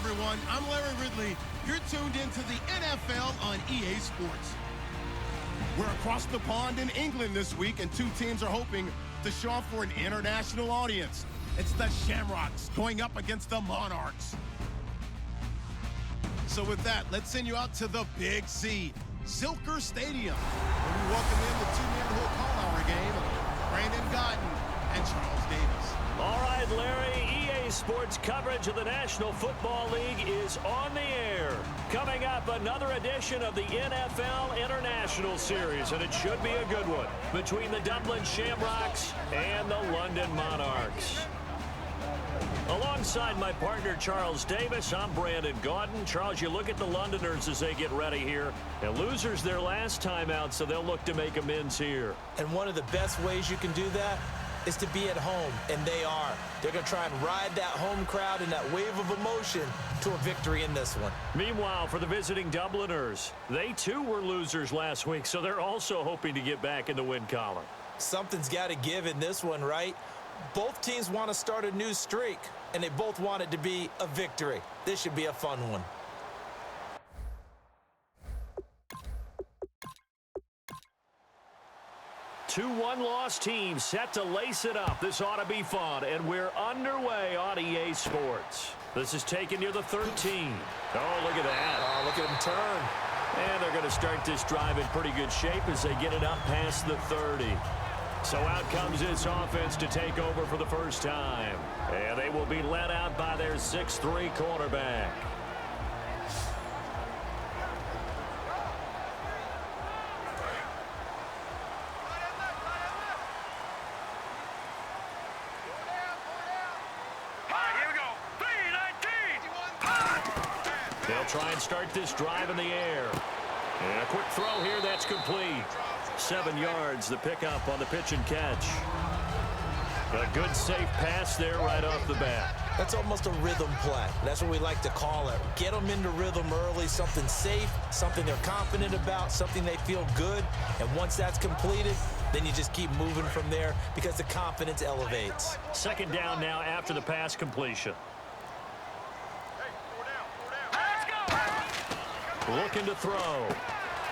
everyone. I'm Larry Ridley. You're tuned into the NFL on EA Sports. We're across the pond in England this week, and two teams are hoping to show off for an international audience. It's the Shamrocks going up against the Monarchs. So with that, let's send you out to the Big C, Zilker Stadium, where we welcome in the two-man who will call our game, Brandon Godden and Charles Davis. All right, Larry, EA Sports coverage of the National Football League is on the air. Coming up, another edition of the NFL International Series, and it should be a good one, between the Dublin Shamrocks and the London Monarchs. Alongside my partner, Charles Davis, I'm Brandon Gaudin. Charles, you look at the Londoners as they get ready here. And losers their last time out, so they'll look to make amends here. And one of the best ways you can do that is to be at home, and they are. They're going to try and ride that home crowd and that wave of emotion to a victory in this one. Meanwhile, for the visiting Dubliners, they too were losers last week, so they're also hoping to get back in the win column. Something's got to give in this one, right? Both teams want to start a new streak, and they both want it to be a victory. This should be a fun one. Two one-loss teams set to lace it up. This ought to be fun, and we're underway on EA Sports. This is taken near the 13. Oh, look at that. Oh, look at him turn. And they're going to start this drive in pretty good shape as they get it up past the 30. So out comes this offense to take over for the first time. And they will be led out by their 6'3" quarterback. They'll try and start this drive in the air. And a quick throw here, that's complete. 7 yards, the pickup on the pitch and catch. A good, safe pass there right off the bat. That's almost a rhythm play. That's what we like to call it. Get them into rhythm early, something safe, something they're confident about, something they feel good. And once that's completed, then you just keep moving from there because the confidence elevates. Second down now after the pass completion. Looking to throw.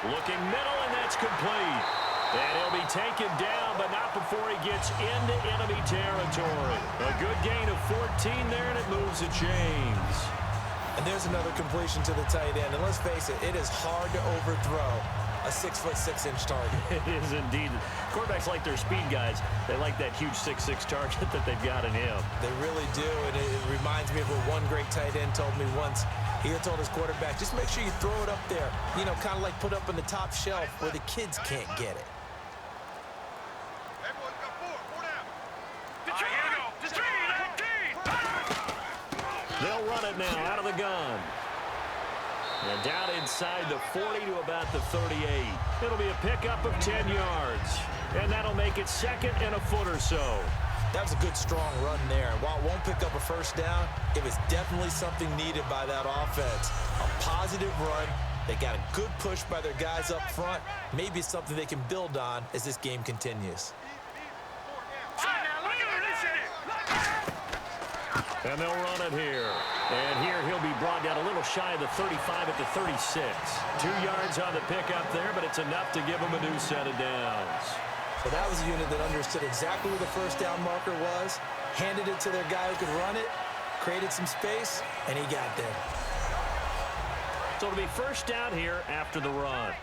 Looking middle, and that's complete. And he'll be taken down, but not before he gets into enemy territory. A good gain of 14 there, and it moves the chains. And there's another completion to the tight end. And let's face it, it is hard to overthrow a 6'6" target. It is indeed. Quarterbacks like their speed guys. They like that huge 6'6" target that they've got in him. They really do, and it reminds me of what one great tight end told me once. He had told his quarterback, just make sure you throw it up there, you know, kind of like put up on the top shelf where the kids can't get it. They'll run it now out of the gun. And down inside the 40 to about the 38. It'll be a pickup of 10 yards. And that'll make it second and a foot or so. That was a good, strong run there. While it won't pick up a first down, it was definitely something needed by that offense. A positive run. They got a good push by their guys up front. Maybe something they can build on as this game continues. And they'll run it here. And here he'll be brought down a little shy of the 35 at the 36. 2 yards on the pickup there, but it's enough to give him a new set of downs. So that was a unit that understood exactly where the first down marker was, handed it to their guy who could run it, created some space, and he got there. So it'll be first down here after the run.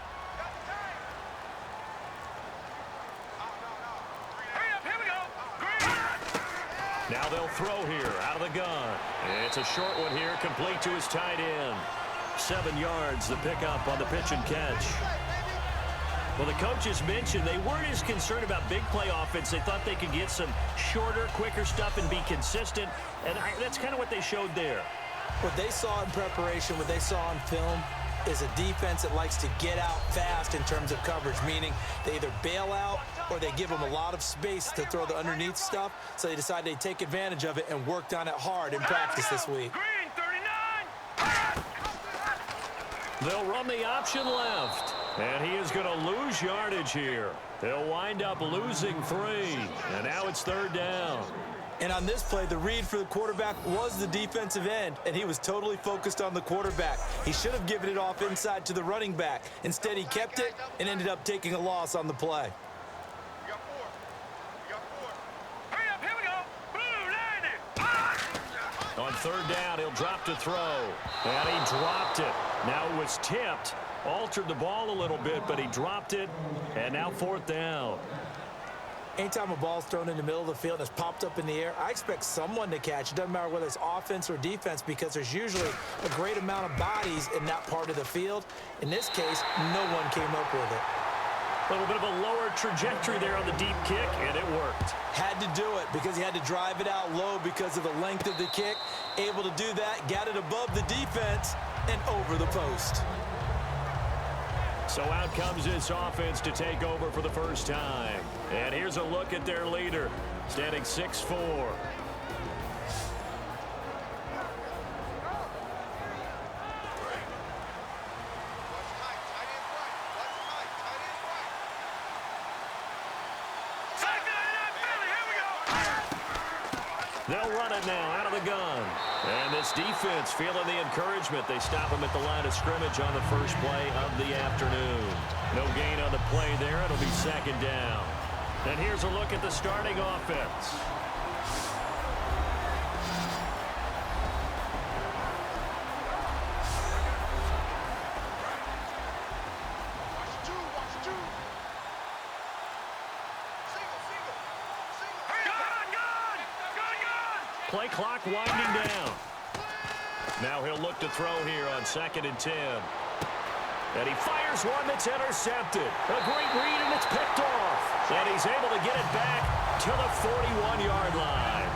Now they'll throw here out of the gun. It's a short one here, complete to his tight end. 7 yards, the pickup on the pitch and catch. Well, the coaches mentioned they weren't as concerned about big play offense. They thought they could get some shorter, quicker stuff and be consistent. And that's kind of what they showed there. What they saw in preparation, what they saw on film, is a defense that likes to get out fast in terms of coverage, meaning they either bail out or they give them a lot of space to throw the underneath stuff, so they decided they'd take advantage of it and worked on it hard in practice this week. They'll run the option left, and he is going to lose yardage here. They'll wind up losing 3, and now it's third down. And on this play, the read for the quarterback was the defensive end, and he was totally focused on the quarterback. He should have given it off inside to the running back. Instead, he kept it and ended up taking a loss on the play. Hurry up, here we go. Blue line. On third down, he'll drop to throw. And he dropped it. Now it was tipped. Altered the ball a little bit, but he dropped it. And now fourth down. Anytime a ball's thrown in the middle of the field and it's popped up in the air, I expect someone to catch. It doesn't matter whether it's offense or defense because there's usually a great amount of bodies in that part of the field. In this case, no one came up with it. A little bit of a lower trajectory there on the deep kick, and it worked. Had to do it because he had to drive it out low because of the length of the kick. Able to do that, got it above the defense and over the post. So out comes this offense to take over for the first time. And here's a look at their leader, standing 6'4". They'll run it now out of the gun. And this defense feeling the encouragement. They stop him at the line of scrimmage on the first play of the afternoon. No gain on the play there. It'll be second down. And here's a look at the starting offense. Play clock winding down. Now he'll look to throw here on 2nd and 10. And he fires one that's intercepted. A great read, and it's picked off. And he's able to get it back to the 41-yard line.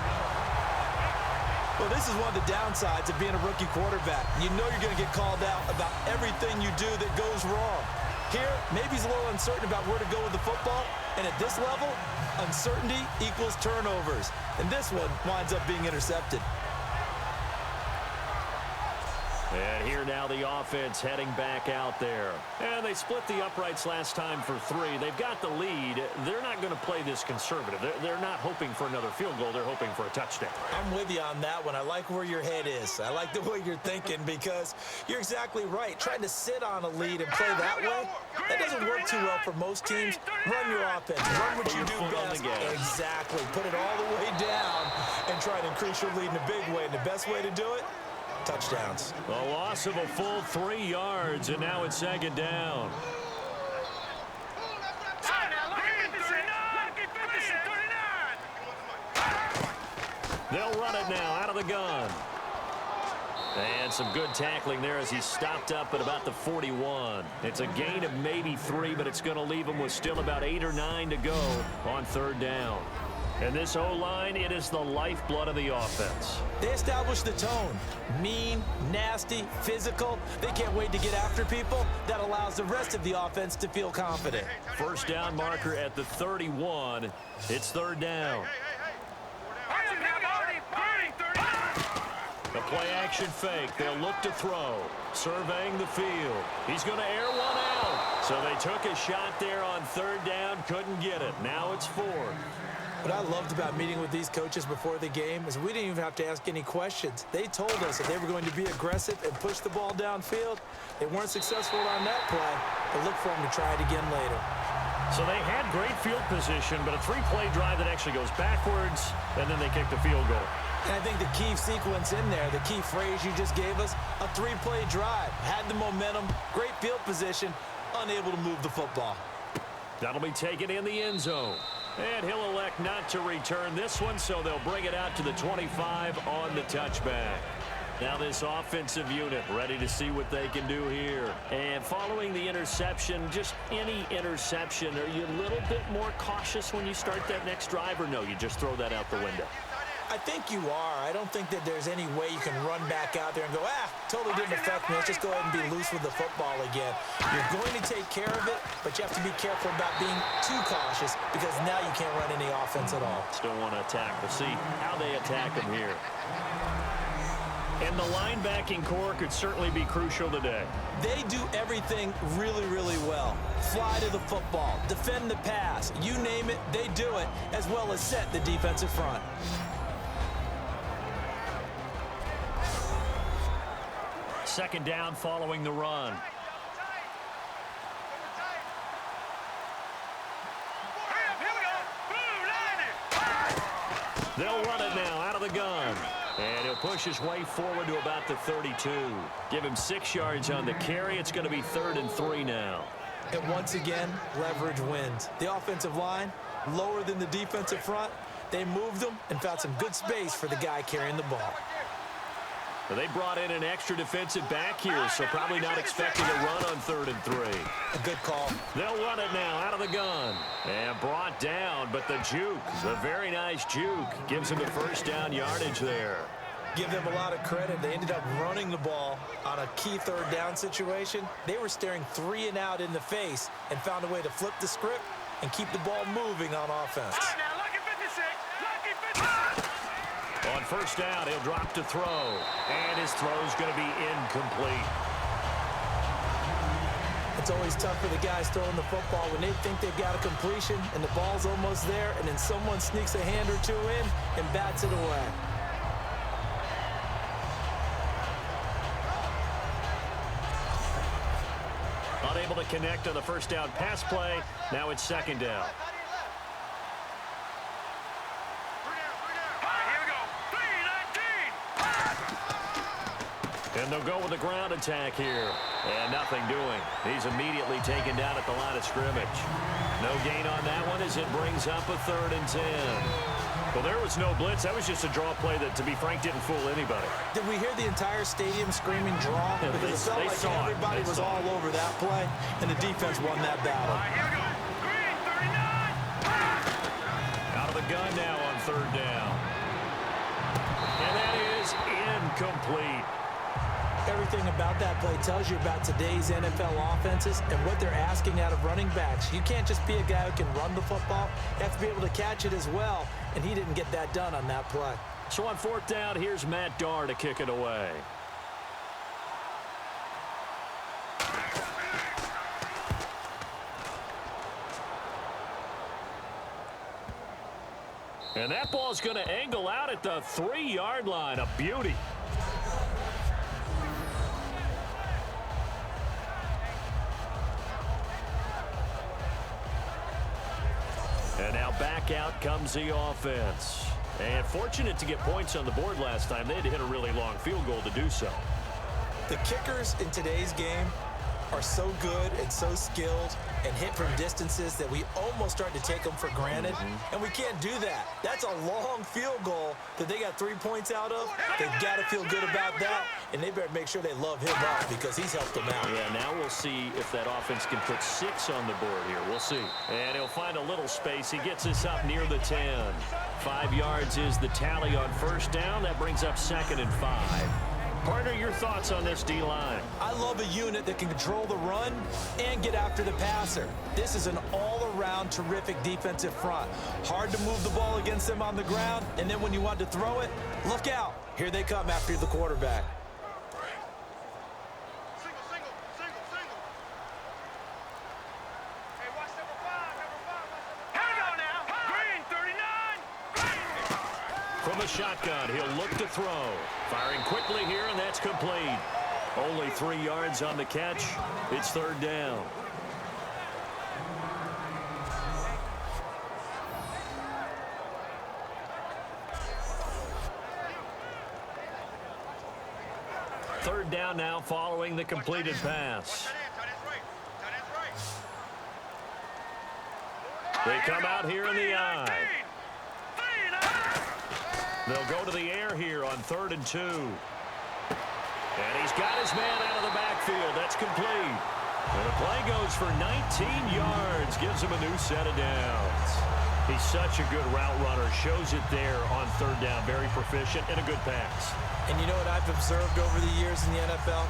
Well, this is one of the downsides of being a rookie quarterback. You know you're going to get called out about everything you do that goes wrong. Here, maybe he's a little uncertain about where to go with the football. And at this level, uncertainty equals turnovers. And this one winds up being intercepted. And here now the offense heading back out there. And they split the uprights last time for 3. They've got the lead. They're not going to play this conservative. They're not hoping for another field goal. They're hoping for a touchdown. I'm with you on that one. I like where your head is. I like the way you're thinking because you're exactly right. Trying to sit on a lead and play that way, that doesn't work too well for most teams. Run your offense. Run what you do best. Exactly. Put it all the way down and try to increase your lead in a big way. And the best way to do it, touchdowns. A loss of a full 3 yards, and now it's 2nd down. They'll run it now out of the gun. And some good tackling there as he stopped up at about the 41. It's a gain of maybe 3, but it's going to leave him with still about 8 or 9 to go on 3rd down. And this O-line, it is the lifeblood of the offense. They establish the tone. Mean, nasty, physical. They can't wait to get after people. That allows the rest of the offense to feel confident. First down marker at the 31. It's 3rd down. A play-action fake. They'll look to throw. Surveying the field. He's going to air one out. So they took a shot there on 3rd down. Couldn't get it. Now it's 4th. What I loved about meeting with these coaches before the game is we didn't even have to ask any questions. They told us that they were going to be aggressive and push the ball downfield. They weren't successful on that play, but look for them to try it again later. So they had great field position, but a 3-play drive that actually goes backwards, and then they kick the field goal. And I think the key sequence in there, the key phrase you just gave us, a 3-play drive. Had the momentum, great field position, unable to move the football. That'll be taken in the end zone. And he'll elect not to return this one, so they'll bring it out to the 25 on the touchback. Now this offensive unit ready to see what they can do here. And following the interception, just any interception, are you a little bit more cautious when you start that next drive, or no, you just throw that out the window? I think you are. I don't think that there's any way you can run back out there and go, totally didn't affect me. Let's just go ahead and be loose with the football again. You're going to take care of it, but you have to be careful about being too cautious because now you can't run any offense at all. Still want to attack. We'll see how they attack them here. And the linebacking core could certainly be crucial today. They do everything really, really well. Fly to the football, defend the pass, you name it, they do it, as well as set the defensive front. second down following the run. They'll run it now out of the gun. And he'll push his way forward to about the 32. Give him 6 yards on the carry. It's going to be 3rd and 3 now. And once again, leverage wins. The offensive line, lower than the defensive front. They moved them and found some good space for the guy carrying the ball. Well, they brought in an extra defensive back here, so probably not expecting a run on 3rd and 3. A good call. They'll run it now out of the gun. And brought down, but the juke, a very nice juke, gives him the first down yardage there. Give them a lot of credit. They ended up running the ball on a key 3rd down situation. They were staring 3 and out in the face and found a way to flip the script and keep the ball moving on offense. On first down, he'll drop to throw. And his throw's going to be incomplete. It's always tough for the guys throwing the football when they think they've got a completion and the ball's almost there, and then someone sneaks a hand or two in and bats it away. Unable to connect on the first down pass play. Now it's second down. And they'll go with the ground attack here. And nothing doing. He's immediately taken down at the line of scrimmage. No gain on that one as it brings up a 3rd and 10. Well, there was no blitz. That was just a draw play that, to be frank, didn't fool anybody. Did we hear the entire stadium screaming draw? Because it felt like everybody was all over that play, and the defense won that battle. Out of the gun now on 3rd down. And that is incomplete. Everything about that play tells you about today's NFL offenses and what they're asking out of running backs. You can't just be a guy who can run the football. You have to be able to catch it as well, and he didn't get that done on that play. So on 4th down, here's Matt Darr to kick it away. And that ball's going to angle out at the 3-yard line. A beauty. And now back out comes the offense. And fortunate to get points on the board last time. They had to hit a really long field goal to do so. The kickers in today's game are so good and so skilled and hit from distances that we almost start to take them for granted. And we can't do that. That's a long field goal that they got 3 points out of. They've got to feel good about that, and they better make sure they love him up because he's helped them out. Yeah, now we'll see if that offense can put 6 on the board here. We'll see. And he'll find a little space. He gets us up near the 10. 5 yards is the tally on first down. That brings up 2nd and 5. Partner, your thoughts on this D-line? I love a unit that can control the run and get after the passer. This is an all-around terrific defensive front. Hard to move the ball against them on the ground, and then when you want to throw it, look out. Here they come after the quarterback. From the shotgun, he'll look to throw. Firing quickly here, and that's complete. Only 3 yards on the catch. It's 3rd down. Third down now following the completed pass. They come out here in the eye. They'll go to the air here on 3rd and 2. And he's got his man out of the backfield. That's complete. And the play goes for 19 yards. Gives him a new set of downs. He's such a good route runner. Shows it there on 3rd down. Very proficient and a good pass. And you know what I've observed over the years in the NFL?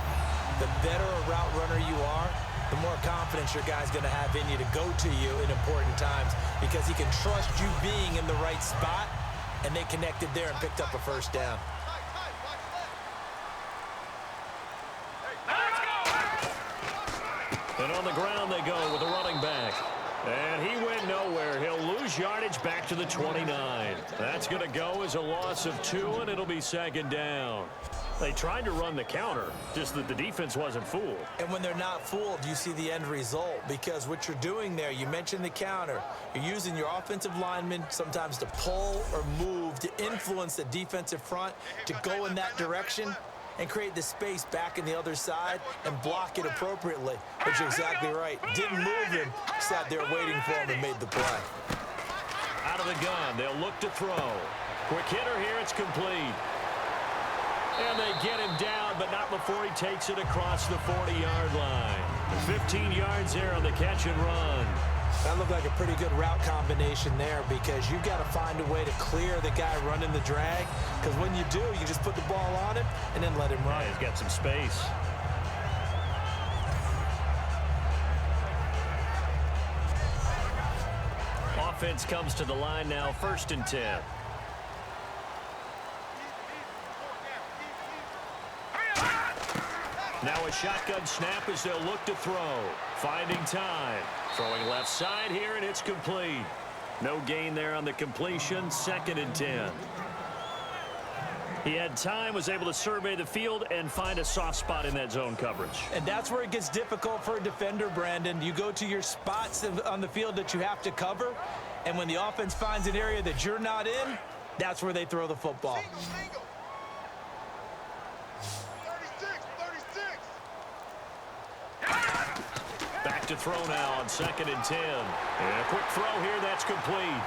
The better a route runner you are, the more confidence your guy's going to have in you to go to you in important times because he can trust you being in the right spot. And they connected there and picked up a first down. And on the ground they go with a running back. And he went nowhere. He'll lose yardage back to the 29. That's going to go as a loss of 2, and it'll be 2nd down. They tried to run the counter, just that the defense wasn't fooled. And when they're not fooled, you see the end result, because what you're doing there, you mentioned the counter. You're using your offensive linemen sometimes to pull or move to influence the defensive front to go in that direction and create the space back in the other side and block it appropriately. But you're exactly right. Didn't move him, sat there waiting for him and made the play. Out of the gun, they'll look to throw. Quick hitter here, it's complete. And they get him down, but not before he takes it across the 40-yard line. 15 yards there on the catch and run. That looked like a pretty good route combination there, because you've got to find a way to clear the guy running the drag, because when you do, you just put the ball on him and then let him run. Yeah, he's got some space. Offense comes to the line now, 1st and 10. Now a shotgun snap as they'll look to throw. Finding time. Throwing left side here, and it's complete. No gain there on the completion. 2nd and 10. He had time, was able to survey the field and find a soft spot in that zone coverage. And that's where it gets difficult for a defender, Brandon. You go to your spots on the field that you have to cover, and when the offense finds an area that you're not in, that's where they throw the football. Back to throw now on 2nd and 10. And a quick throw here, that's complete.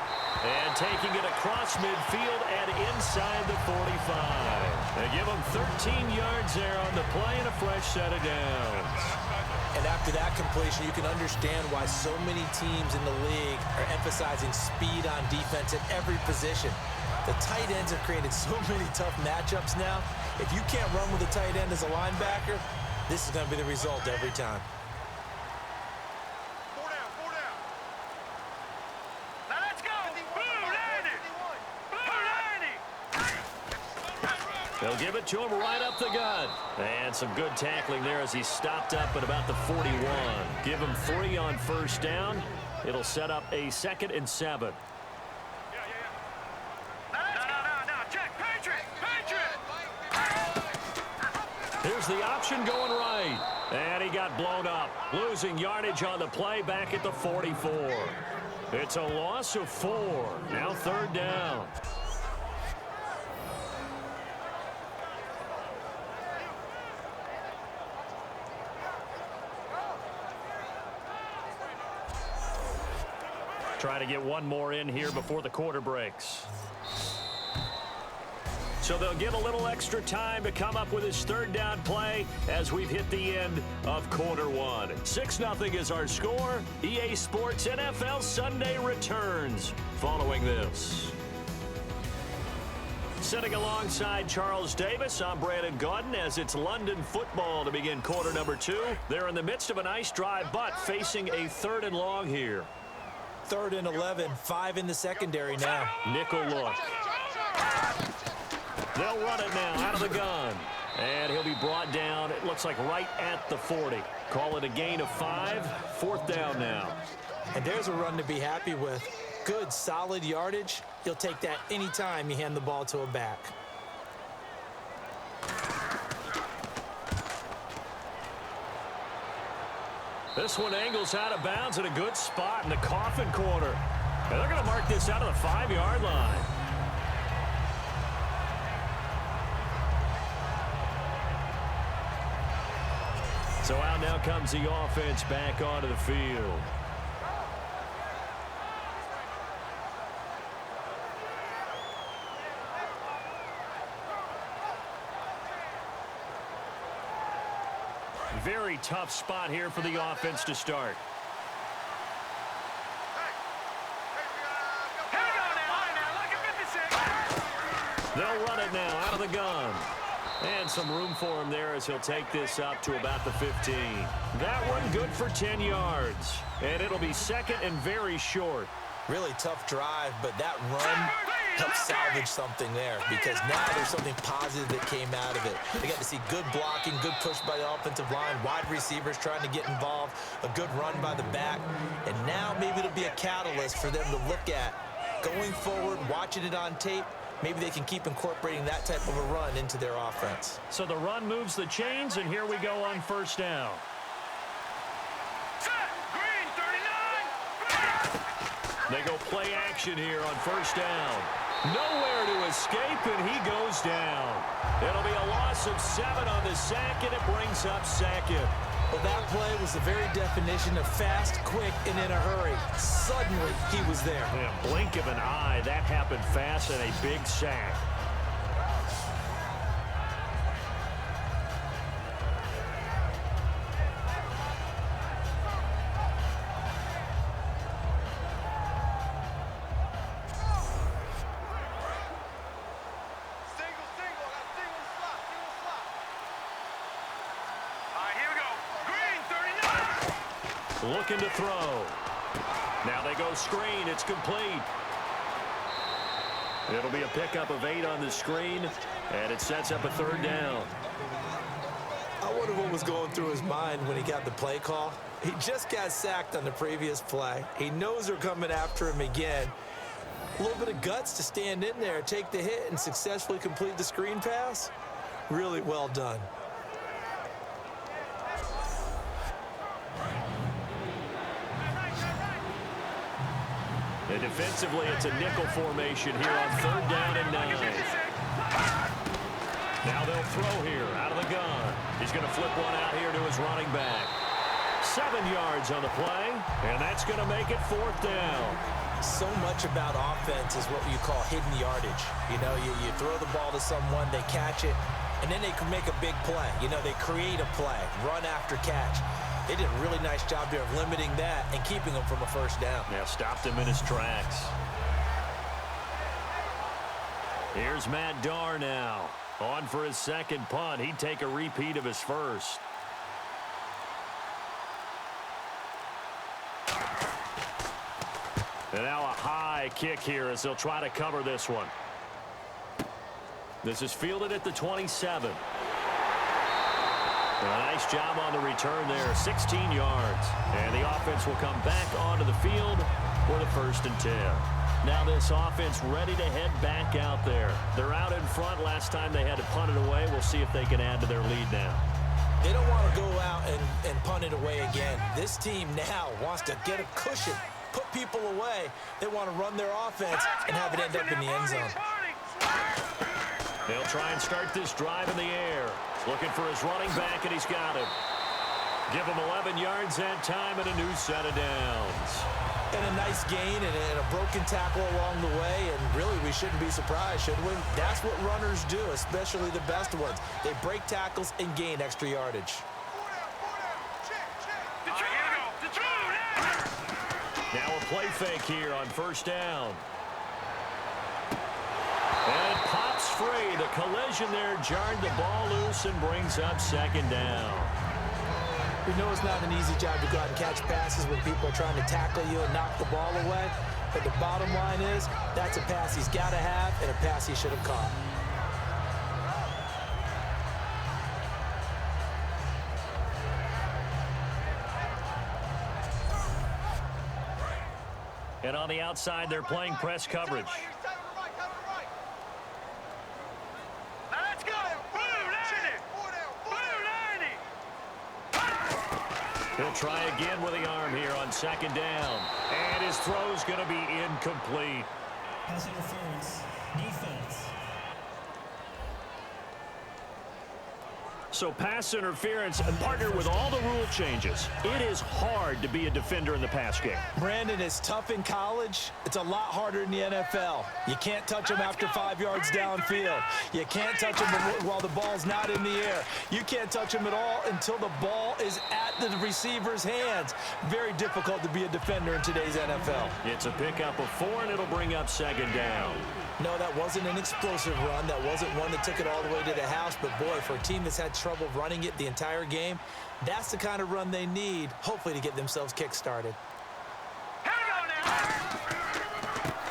And taking it across midfield and inside the 45. They give him 13 yards there on the play and a fresh set of downs. And after that completion, you can understand why so many teams in the league are emphasizing speed on defense at every position. The tight ends have created so many tough matchups now. If you can't run with a tight end as a linebacker, this is going to be the result every time. They'll give it to him right up the gut. And some good tackling there as he stopped up at about the 41. Give him 3 on 1st down. It'll set up a 2nd and 7. Here's the option going right. And he got blown up. Losing yardage on the play back at the 44. It's a loss of 4. Now 3rd down. Try to get one more in here before the quarter breaks. So they'll give a little extra time to come up with his 3rd down play as we've hit the end of quarter 1. 6-0 is our score. EA Sports NFL Sunday returns following this. Sitting alongside Charles Davis, I'm Brandon Gaudin as it's London football to begin quarter number 2. They're in the midst of a nice drive, but facing a 3rd and long here. 3rd and 11, 5 in the secondary now. Nickel look. They'll run it now out of the gun. And he'll be brought down, it looks like right at the 40. Call it a gain of 5. 4th down now. And there's a run to be happy with. Good, solid yardage. You'll take that anytime you hand the ball to a back. This one angles out of bounds at a good spot in the coffin corner. And they're going to mark this out of the 5-yard line. So out now comes the offense back onto the field. Very tough spot here for the offense to start. They'll run it now out of the gun. And some room for him there as he'll take this up to about the 15. That one good for 10 yards. And it'll be 2nd and very short. Really tough drive, but that run helped salvage something there, because now there's something positive that came out of it. They got to see good blocking, good push by the offensive line, wide receivers trying to get involved, a good run by the back, and now maybe it'll be a catalyst for them to look at going forward, watching it on tape, maybe they can keep incorporating that type of a run into their offense. So the run moves the chains, and here we go on first down. Set. Green 39. They go play action here on first down. Nowhere to escape, and he goes down. It'll be a loss of 7 on the sack, and it brings up second. Well, that play was the very definition of fast, quick, and in a hurry. Suddenly, he was there. In a blink of an eye, that happened fast, and a big sack. Looking to throw. Now they go screen. It's complete. It'll be a pickup of 8 on the screen, and it sets up a third down. I wonder what was going through his mind when he got the play call. He just got sacked on the previous play. He knows they're coming after him again. A little bit of guts to stand in there, take the hit, and successfully complete the screen pass. Really well done. And defensively, it's a nickel formation here on third down and 9. Now they'll throw here out of the gun. He's going to flip one out here to his running back. 7 yards on the play, and that's going to make it fourth down. So much about offense is what you call hidden yardage. You know, you throw the ball to someone, they catch it, and then they can make a big play. You know, they create a play, run after catch. They did a really nice job there of limiting that and keeping him from a first down. Yeah, stopped him in his tracks. Here's Matt Darr now. On for his second punt. He'd take a repeat of his first. And now a high kick here as they'll try to cover this one. This is fielded at the 27. A nice job on the return there, 16 yards. And the offense will come back onto the field for the 1st and 10. Now this offense ready to head back out there. They're out in front. Last time they had to punt it away. We'll see if they can add to their lead now. They don't want to go out and punt it away again. This team now wants to get a cushion, put people away. They want to run their offense and have it end up in the end zone. They'll try and start this drive in the air. Looking for his running back, and he's got him. Give him 11 yards that time and a new set of downs. And a nice gain and a broken tackle along the way, and really we shouldn't be surprised, should we? That's what runners do, especially the best ones. They break tackles and gain extra yardage. Now a play fake here on first down. And it pops free. The collision there jarred the ball loose and brings up second down. We know it's not an easy job to go out and catch passes when people are trying to tackle you and knock the ball away. But the bottom line is, that's a pass he's got to have and a pass he should have caught. And on the outside, they're playing press coverage. He'll try again with the arm here on second down. And his throw's going to be incomplete. Pass interference, defense. So pass interference, and partner with all the rule changes, it is hard to be a defender in the pass game. Brandon, it's tough in college. It's a lot harder in the NFL. You can't touch him after 5 yards downfield. You can't touch him while the ball's not in the air. You can't touch him at all until the ball is at the receiver's hands. Very difficult to be a defender in today's NFL. It's a pickup of 4, and it'll bring up second down. No, that wasn't an explosive run. That wasn't one that took it all the way to the house. But, boy, for a team that's had trouble running it the entire game, that's the kind of run they need, hopefully, to get themselves kick-started.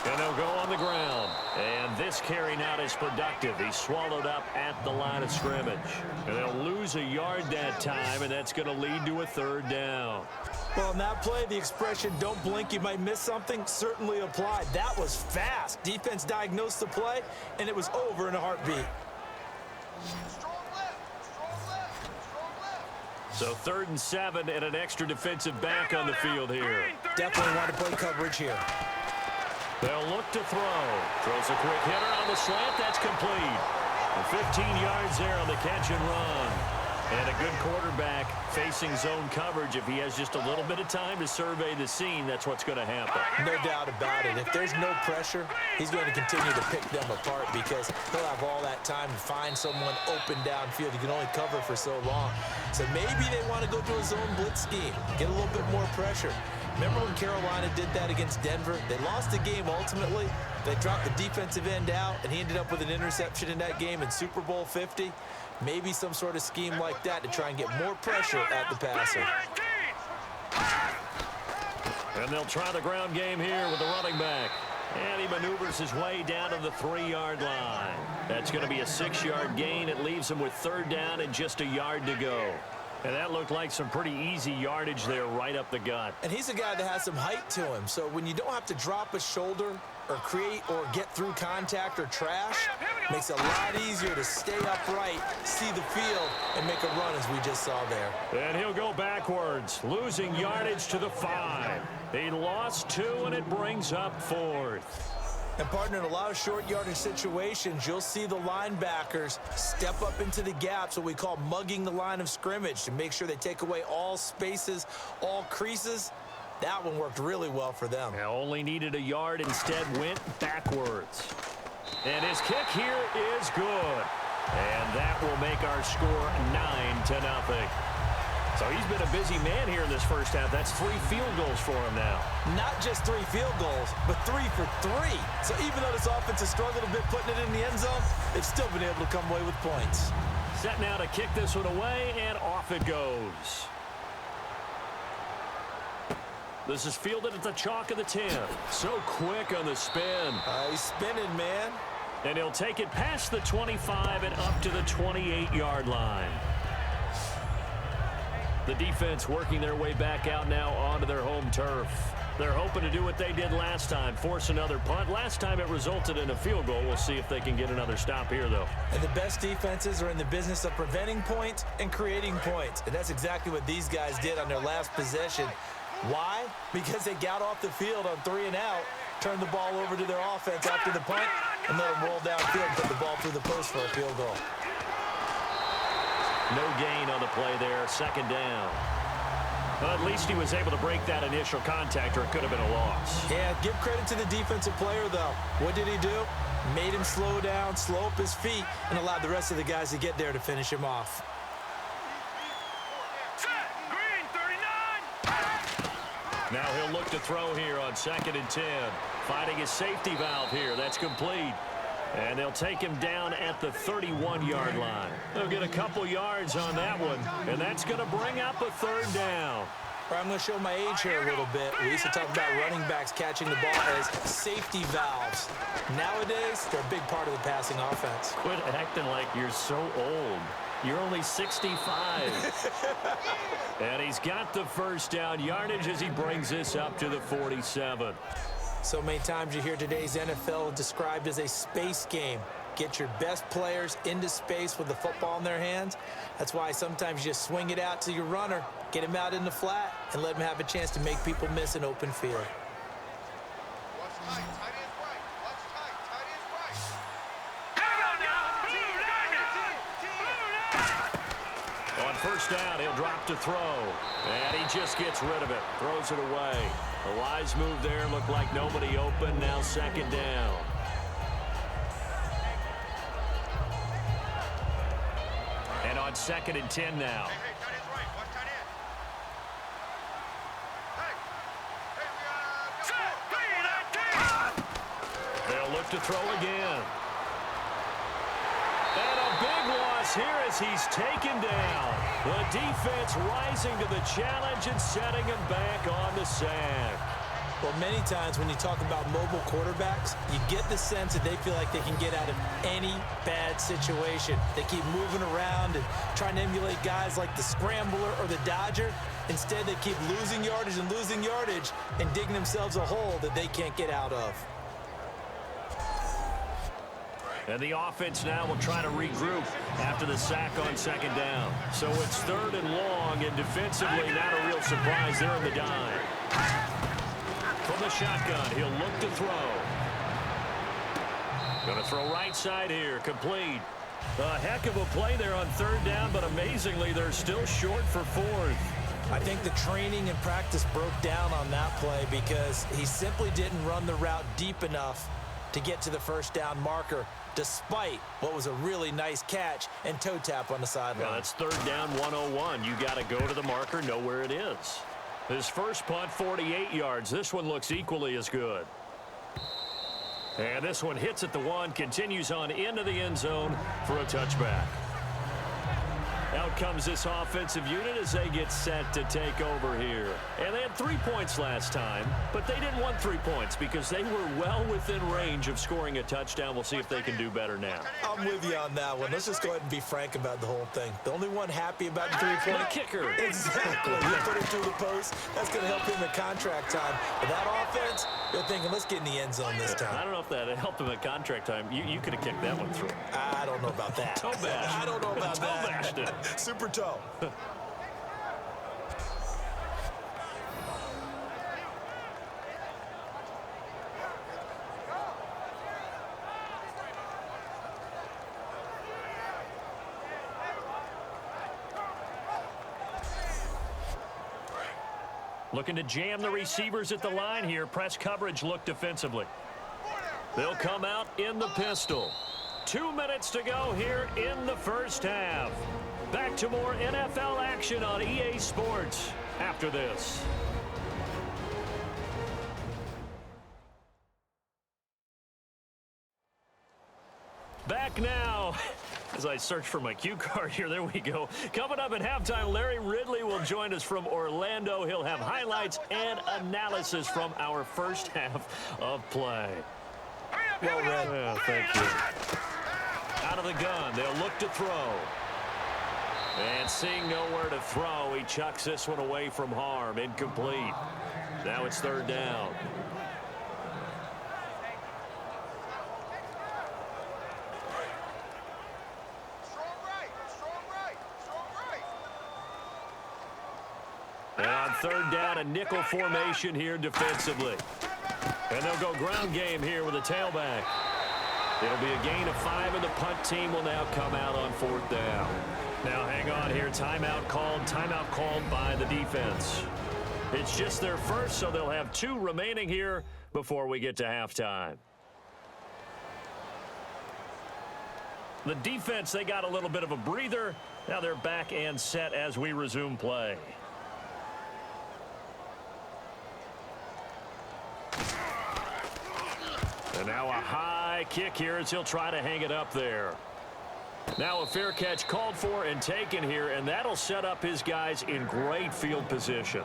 And And they'll go on the ground. And this carry not as productive. He's swallowed up at the line of scrimmage. And they'll lose a yard that time, and that's going to lead to a third down. Well, on that play, the expression, don't blink, you might miss something, certainly applied. That was fast. Defense diagnosed the play, and it was over in a heartbeat. So 3rd and 7 and an extra defensive back on the field here. Definitely want to play coverage here. They'll look to throw. Throws a quick hitter on the slant. That's complete. 15 yards there on the catch and run. And a good quarterback facing zone coverage. If he has just a little bit of time to survey the scene, that's what's going to happen. No doubt about it. If there's no pressure, he's going to continue to pick them apart because he'll have all that time to find someone open downfield. You can only cover for so long. So maybe they want to go to a zone blitz scheme, get a little bit more pressure. Remember when Carolina did that against Denver? They lost the game ultimately. They dropped the defensive end out, and he ended up with an interception in that game in Super Bowl 50. Maybe some sort of scheme like that to try and get more pressure at the passer. And they'll try the ground game here with the running back. And he maneuvers his way down to the 3-yard line. That's going to be a 6-yard gain. It leaves him with 3rd down and just a yard to go. And that looked like some pretty easy yardage there right up the gut. And he's a guy that has some height to him. So when you don't have to drop a shoulder or create or get through contact or trash, makes it a lot easier to stay upright, see the field, and make a run as we just saw there. And he'll go backwards, losing yardage to the 5. He lost 2, and it brings up 4th. And, partner, in a lot of short yardage situations, you'll see the linebackers step up into the gaps, what we call mugging the line of scrimmage, to make sure they take away all spaces, all creases. That one worked really well for them. Now only needed a yard, instead went backwards. And his kick here is good. And that will make our score 9-0. So he's been a busy man here in this first half. That's 3 field goals for him now. Not just 3 field goals, but 3 for 3. So even though this offense has struggled a bit putting it in the end zone, they've still been able to come away with points. Set now to kick this one away, and off it goes. This is fielded at the chalk of the 10. So quick on the spin. He's spinning, man. And he'll take it past the 25 and up to the 28-yard line. The defense working their way back out now onto their home turf. They're hoping to do what they did last time, force another punt. Last time it resulted in a field goal. We'll see if they can get another stop here, though. And the best defenses are in the business of preventing points and creating points. And that's exactly what these guys did on their last possession. Why? Because they got off the field on 3 and out, turned the ball over to their offense after the punt, and let them roll downfield and put the ball through the post for a field goal. No gain on the play there, 2nd down. Well, at least he was able to break that initial contact, or it could have been a loss. Yeah, give credit to the defensive player, though. What did he do? Made him slow down, slow up his feet, and allowed the rest of the guys to get there to finish him off. Now he'll look to throw here on 2nd and 10. Finding his safety valve here. That's complete. And they'll take him down at the 31-yard line. They'll get a couple yards on that one, and that's going to bring up a 3rd down. I'm going to show my age here a little bit. We used to talk about running backs catching the ball as safety valves. Nowadays, they're a big part of the passing offense. Quit acting like you're so old. You're only 65. And he's got the 1st down yardage as he brings this up to the 47. So many times you hear today's NFL described as a space game. Get your best players into space with the football in their hands. That's why sometimes you just swing it out to your runner, get him out in the flat, and let him have a chance to make people miss an open field. Watch tight, tight end's right. Watch tight, tight end's right. On 1st down, he'll drop to throw. And he just gets rid of it. Throws it away. A wise move there. Looked like nobody open. Now 2nd down. And on 2nd and 10 now. Hey, tight end's right. Watch tight end. Hey, They'll look to throw again. And a big loss here as he's taken down. The defense rising to the challenge and setting him back on the sack. Well, many times when you talk about mobile quarterbacks, you get the sense that they feel like they can get out of any bad situation. They keep moving around and trying to emulate guys like the Scrambler or the Dodger. Instead, they keep losing yardage and digging themselves a hole that they can't get out of. And the offense now will try to regroup after the sack on second down. So it's 3rd and long, and defensively, not a real surprise. They're in the dime. From the shotgun, he'll look to throw. Going to throw right side here, complete. A heck of a play there on 3rd down, but amazingly, they're still short for 4th. I think the training and practice broke down on that play because he simply didn't run the route deep enough to get to the 1st down marker, despite what was a really nice catch and toe tap on the sideline. Yeah, that's 3rd down 101. You got to go to the marker, know where it is. His first punt, 48 yards. This one looks equally as good. And this one hits at the 1, continues on into the end zone for a touchback. Out comes this offensive unit as they get set to take over here. And they had 3 points last time, but they didn't want 3 points because they were well within range of scoring a touchdown. We'll see if they can do better now. I'm with you on that one. Let's just go ahead and be frank about the whole thing. The only one happy about the 3-point. The kicker. Exactly. You put it through the post. That's going to help him in contract time. But that offense, they're thinking, let's get in the end zone this time. I don't know if that helped him at contract time. You could have kicked that one through. I don't know about that. Toe bash. I don't know about Toe that. bashed it. Super toe. Looking to jam the receivers at the line here. Press coverage look defensively. They'll come out in the pistol. 2 minutes to go here in the first half. Back to more NFL action on EA Sports after this. Back now. As I search for my cue card here, there we go. Coming up at halftime, Larry Ridley will join us from Orlando. He'll have highlights and analysis from our first half of play. Well read. Yeah, thank you. Out of the gun, they'll look to throw. And seeing nowhere to throw, he chucks this one away from harm. Incomplete. Now it's 3rd down. And on 3rd down, a nickel formation here defensively. And they'll go ground game here with a tailback. It'll be a gain of 5, and the punt team will now come out on 4th down. Now hang on here. Timeout called by the defense. It's just their first, so they'll have 2 remaining here before we get to halftime. The defense, they got a little bit of a breather. Now they're back and set as we resume play. And now a high kick here as he'll try to hang it up there. Now a fair catch called for and taken here, and that'll set up his guys in great field position.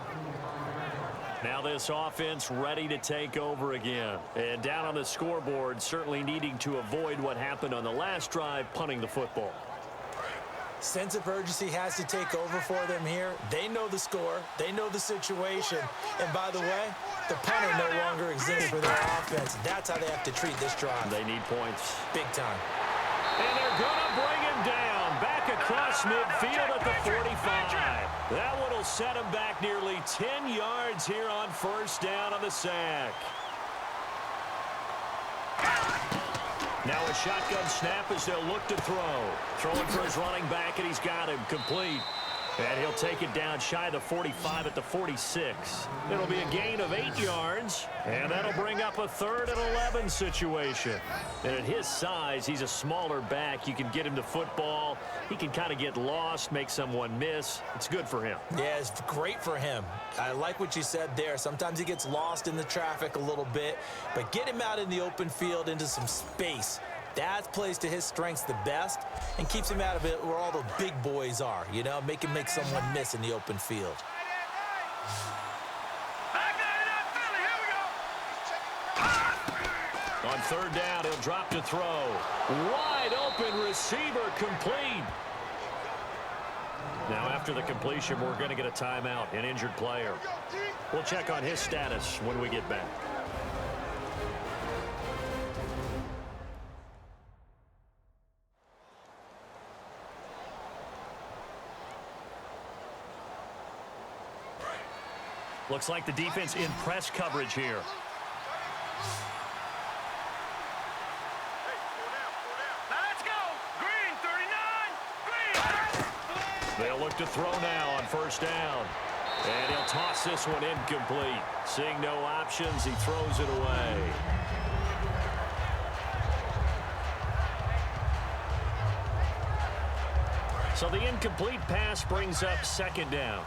Now this offense ready to take over again. And down on the scoreboard, certainly needing to avoid what happened on the last drive, punting the football. Sense of urgency has to take over for them here. They know the score. They know the situation. And by the way, the punter no longer exists for their offense. That's how they have to treat this drive. They need points. Big time. And they're going to bring him down. Back across midfield at the 45. That one will set him back nearly 10 yards here on 1st down on the sack. Now a shotgun snap as they'll look to throw. Throwing for his running back, and he's got him complete. And he'll take it down shy of the 45 at the 46. It'll be a gain of 8 yards, and that'll bring up a 3rd and 11 situation. And at his size, he's a smaller back. You can get him to football. He can kind of get lost, make someone miss. It's good for him. Yeah, it's great for him. I like what you said there. Sometimes he gets lost in the traffic a little bit, but get him out in the open field into some space. That plays to his strengths the best and keeps him out of it where all the big boys are, you know, make someone miss in the open field. Back out of that Philly. Here we go. third down. He'll drop to throw. Wide open receiver, complete. Now after the completion, we're going to get a timeout, an injured player. We'll check on his status when we get back. Looks like the defense in press coverage here. Let's go. Green 39. Green. They'll look to throw now on first down. And he'll toss this one incomplete. Seeing no options, he throws it away. So the incomplete pass brings up second down.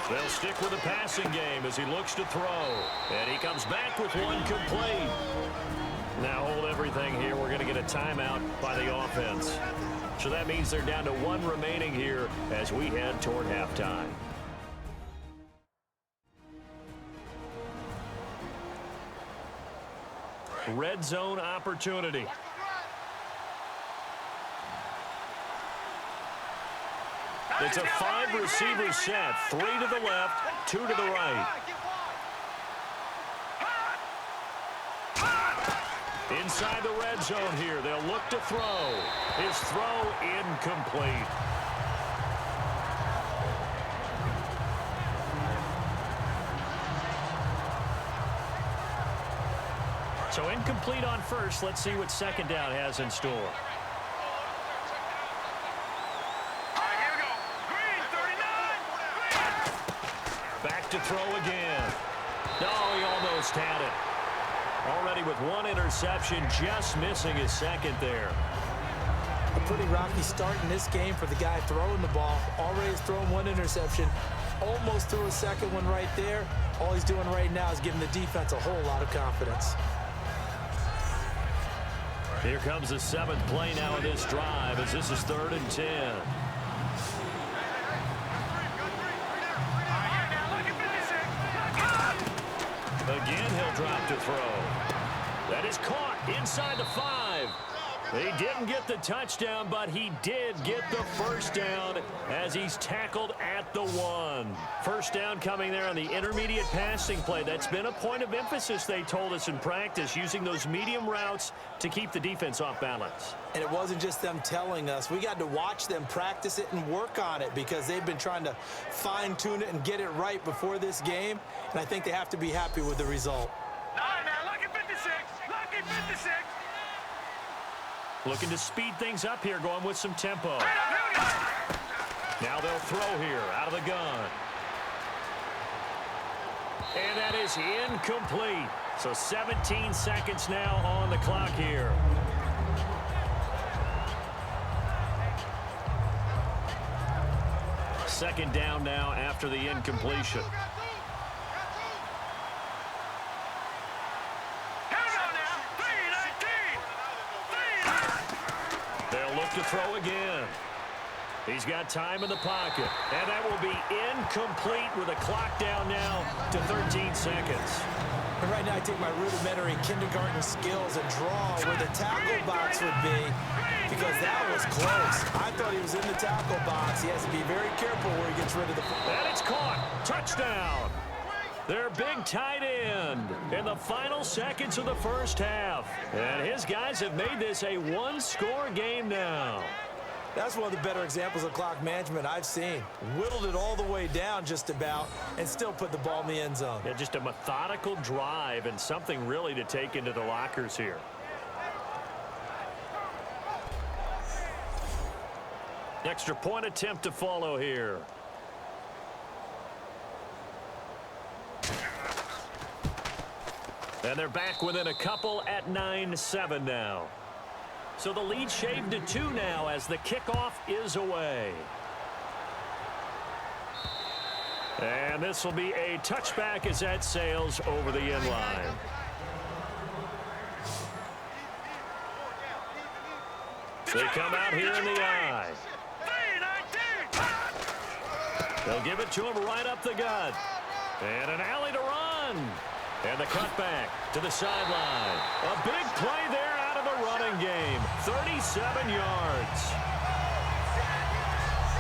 They'll stick with the passing game as he looks to throw. And he comes back with one complete. Now hold everything here. We're going to get a timeout by the offense. So that means they're down to one remaining here as we head toward halftime. Red zone opportunity. It's a 5-receiver set. 3 to the left, 2 to the right. Inside the red zone here. They'll look to throw. His throw incomplete. So incomplete on first. Let's see what second down has in store. Back to throw again. No, he almost had it. Already with one interception, just missing his second there. A pretty rocky start in this game for the guy throwing the ball. Already has thrown one interception. Almost threw a second one right there. All he's doing right now is giving the defense a whole lot of confidence. Here comes the 7th play now of this drive as this is 3rd and 10. Again, he'll drop to throw. That is caught inside the 5. He didn't get the touchdown, but he did get the first down as he's tackled at the 1. First down coming there on the intermediate passing play. That's been a point of emphasis, they told us in practice, using those medium routes to keep the defense off balance. And it wasn't just them telling us. We got to watch them practice it and work on it because they've been trying to fine-tune it and get it right before this game. And I think they have to be happy with the result. Lucky 56. Lucky 56. Looking to speed things up here, going with some tempo. Now they'll throw here out of the gun. And that is incomplete. So 17 seconds now on the clock here. Second down now after the incompletion. They'll look to throw again. He's got time in the pocket. And that will be incomplete with a clock down now to 13 seconds. And right now I take my rudimentary kindergarten skills and draw where the tackle box would be because that was close. I thought he was in the tackle box. He has to be very careful where he gets rid of the football. And it's caught. Touchdown. Their big tight end in the final seconds of the first half. And his guys have made this a one-score game now. That's one of the better examples of clock management I've seen. Whittled it all the way down just about and still put the ball in the end zone. Yeah, just a methodical drive and something really to take into the lockers here. Extra point attempt to follow here. And they're back within a couple at 9-7 now. So the lead shaved to 2 now as the kickoff is away. And this will be a touchback as that sails over the end line. They come out here in the I. They'll give it to him right up the gut. And an alley to run. And the cutback to the sideline. A big play there out of the running game. 37 yards.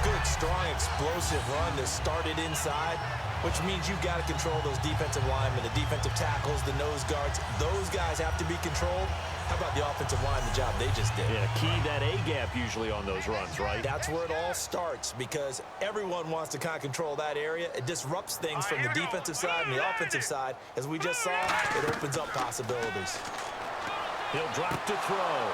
Good, strong, explosive run that started inside, which means you've got to control those defensive linemen, the defensive tackles, the nose guards. Those guys have to be controlled. How about the offensive line, the job they just did? Yeah, key that A-gap usually on those runs, right? That's where it all starts because everyone wants to kind of control that area. It disrupts things from the defensive side and the offensive side. As we just saw, it opens up possibilities. He'll drop to throw.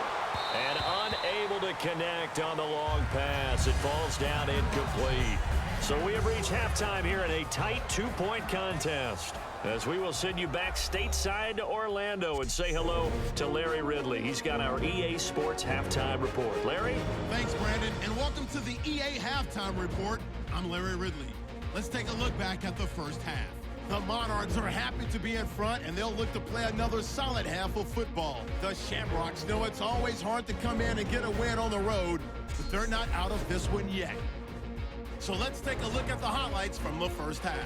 And unable to connect on the long pass. It falls down incomplete. So we have reached halftime here in a tight 2-point contest, as we will send you back stateside to Orlando and say hello to Larry Ridley. He's got our EA Sports Halftime Report. Larry? Thanks, Brandon, and welcome to the EA Halftime Report. I'm Larry Ridley. Let's take a look back at the first half. The Monarchs are happy to be in front, and they'll look to play another solid half of football. The Shamrocks know it's always hard to come in and get a win on the road, but they're not out of this one yet. So let's take a look at the highlights from the first half.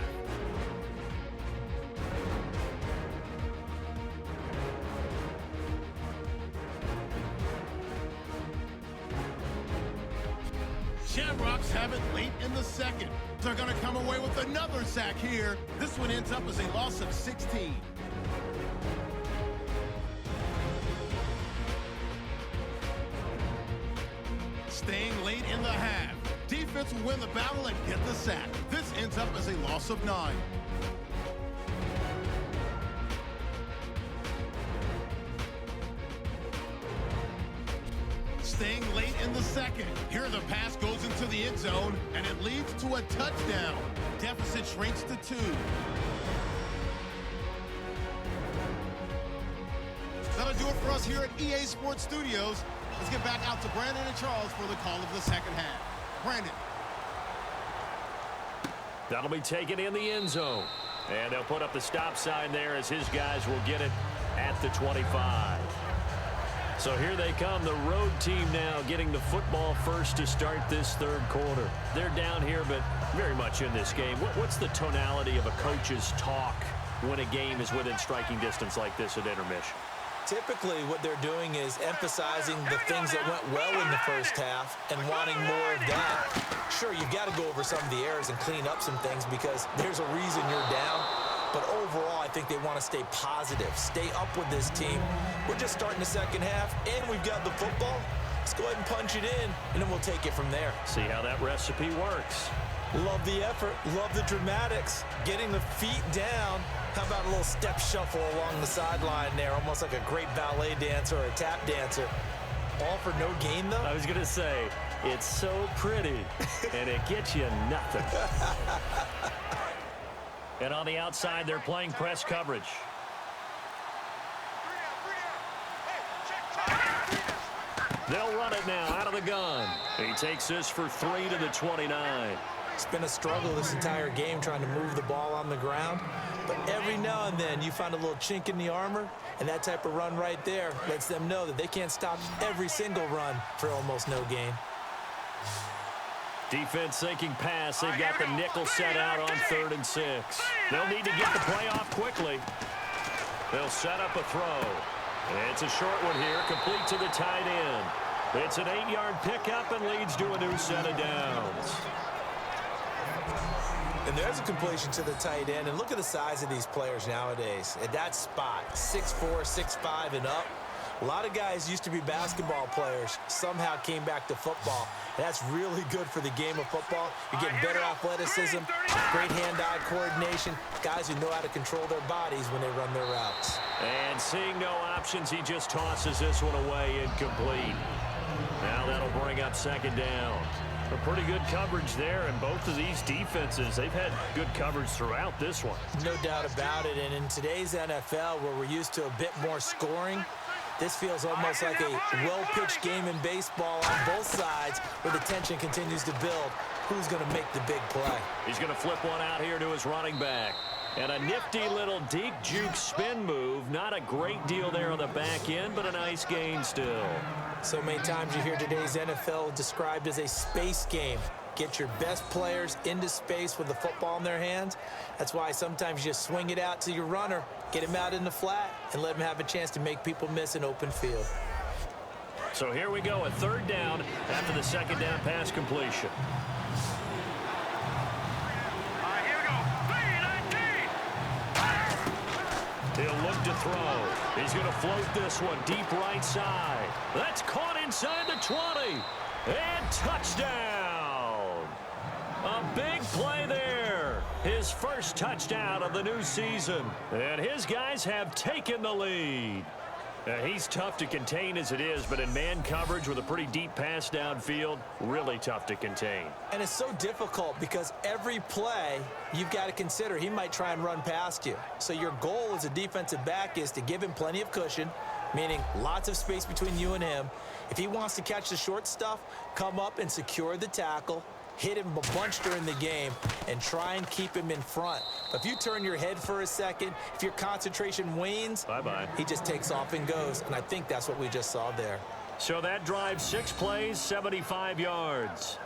Shamrocks have it late in the second. They're going to come away with another sack here. This one ends up as a loss of 16. Staying late in the half. Defense will win the battle and get the sack. This ends up as a loss of 9. Staying late in the second. Here the pass goes into the end zone, and it leads to a touchdown. Deficit shrinks to 2. That'll do it for us here at EA Sports Studios. Let's get back out to Brandon and Charles for the call of the second half. Brandon. That'll be taken in the end zone. And they'll put up the stop sign there as his guys will get it at the 25. So here they come, the road team now getting the football first to start this third quarter. They're down here, but very much in this game. What's the tonality of a coach's talk when a game is within striking distance like this at intermission? Typically, what they're doing is emphasizing the things that went well in the first half and wanting more of that. Sure, you've got to go over some of the errors and clean up some things because there's a reason you're down. But overall, I think they want to stay positive, stay up with this team. We're just starting the second half, and we've got the football. Let's go ahead and punch it in, and then we'll take it from there. See how that recipe works. Love the effort, love the dramatics, getting the feet down. How about a little step shuffle along the sideline there, almost like a great ballet dancer or a tap dancer. All for no gain, though? I was going to say, it's so pretty, and it gets you nothing. And on the outside, they're playing press coverage. They'll run it now out of the gun. He takes this for 3 to the 29. It's been a struggle this entire game trying to move the ball on the ground. But every now and then you find a little chink in the armor, and that type of run right there lets them know that they can't stop every single run for almost no gain. Defense sinking pass. They've got the nickel set out on 3rd and 6. They'll need to get the play off quickly. They'll set up a throw. It's a short one here, complete to the tight end. It's an 8-yard pickup and leads to a new set of downs. And there's a completion to the tight end. And look at the size of these players nowadays. At that spot, 6'4", 6'5", and up. A lot of guys used to be basketball players, somehow came back to football. And that's really good for the game of football. You're getting better athleticism, great hand-eye coordination, guys who know how to control their bodies when they run their routes. And seeing no options, he just tosses this one away incomplete. Now that'll bring up 2nd down. A pretty good coverage there, and both of these defenses, they've had good coverage throughout this one. No doubt about it, and in today's NFL, where we're used to a bit more scoring, this feels almost like a well-pitched game in baseball on both sides where the tension continues to build. Who's going to make the big play? He's going to flip one out here to his running back. And a nifty little deep juke spin move. Not a great deal there on the back end, but a nice gain still. So many times you hear today's NFL described as a space game. get your best players into space with the football in their hands. That's why sometimes you just swing it out to your runner, get him out in the flat, and let him have a chance to make people miss an open field. So here we go, a third down after the second down pass completion. Here we go. 3-19. He'll look to throw. He's going to float this one deep right side. That's caught inside the 20. And touchdown. A big play there. His first touchdown of the new season. And his guys have taken the lead. He's tough to contain as it is, but in man coverage with a pretty deep pass downfield, really tough to contain. And it's so difficult because every play you've got to consider he might try and run past you. So your goal as a defensive back is to give him plenty of cushion, meaning lots of space between you and him. If he wants to catch the short stuff, come up and secure the tackle, hit him a bunch during the game, and try and keep him in front. But if you turn your head for a second, if your concentration wanes, bye-bye. He just takes off and goes. And I think that's what we just saw there. So that drive, 6 plays, 75 yards.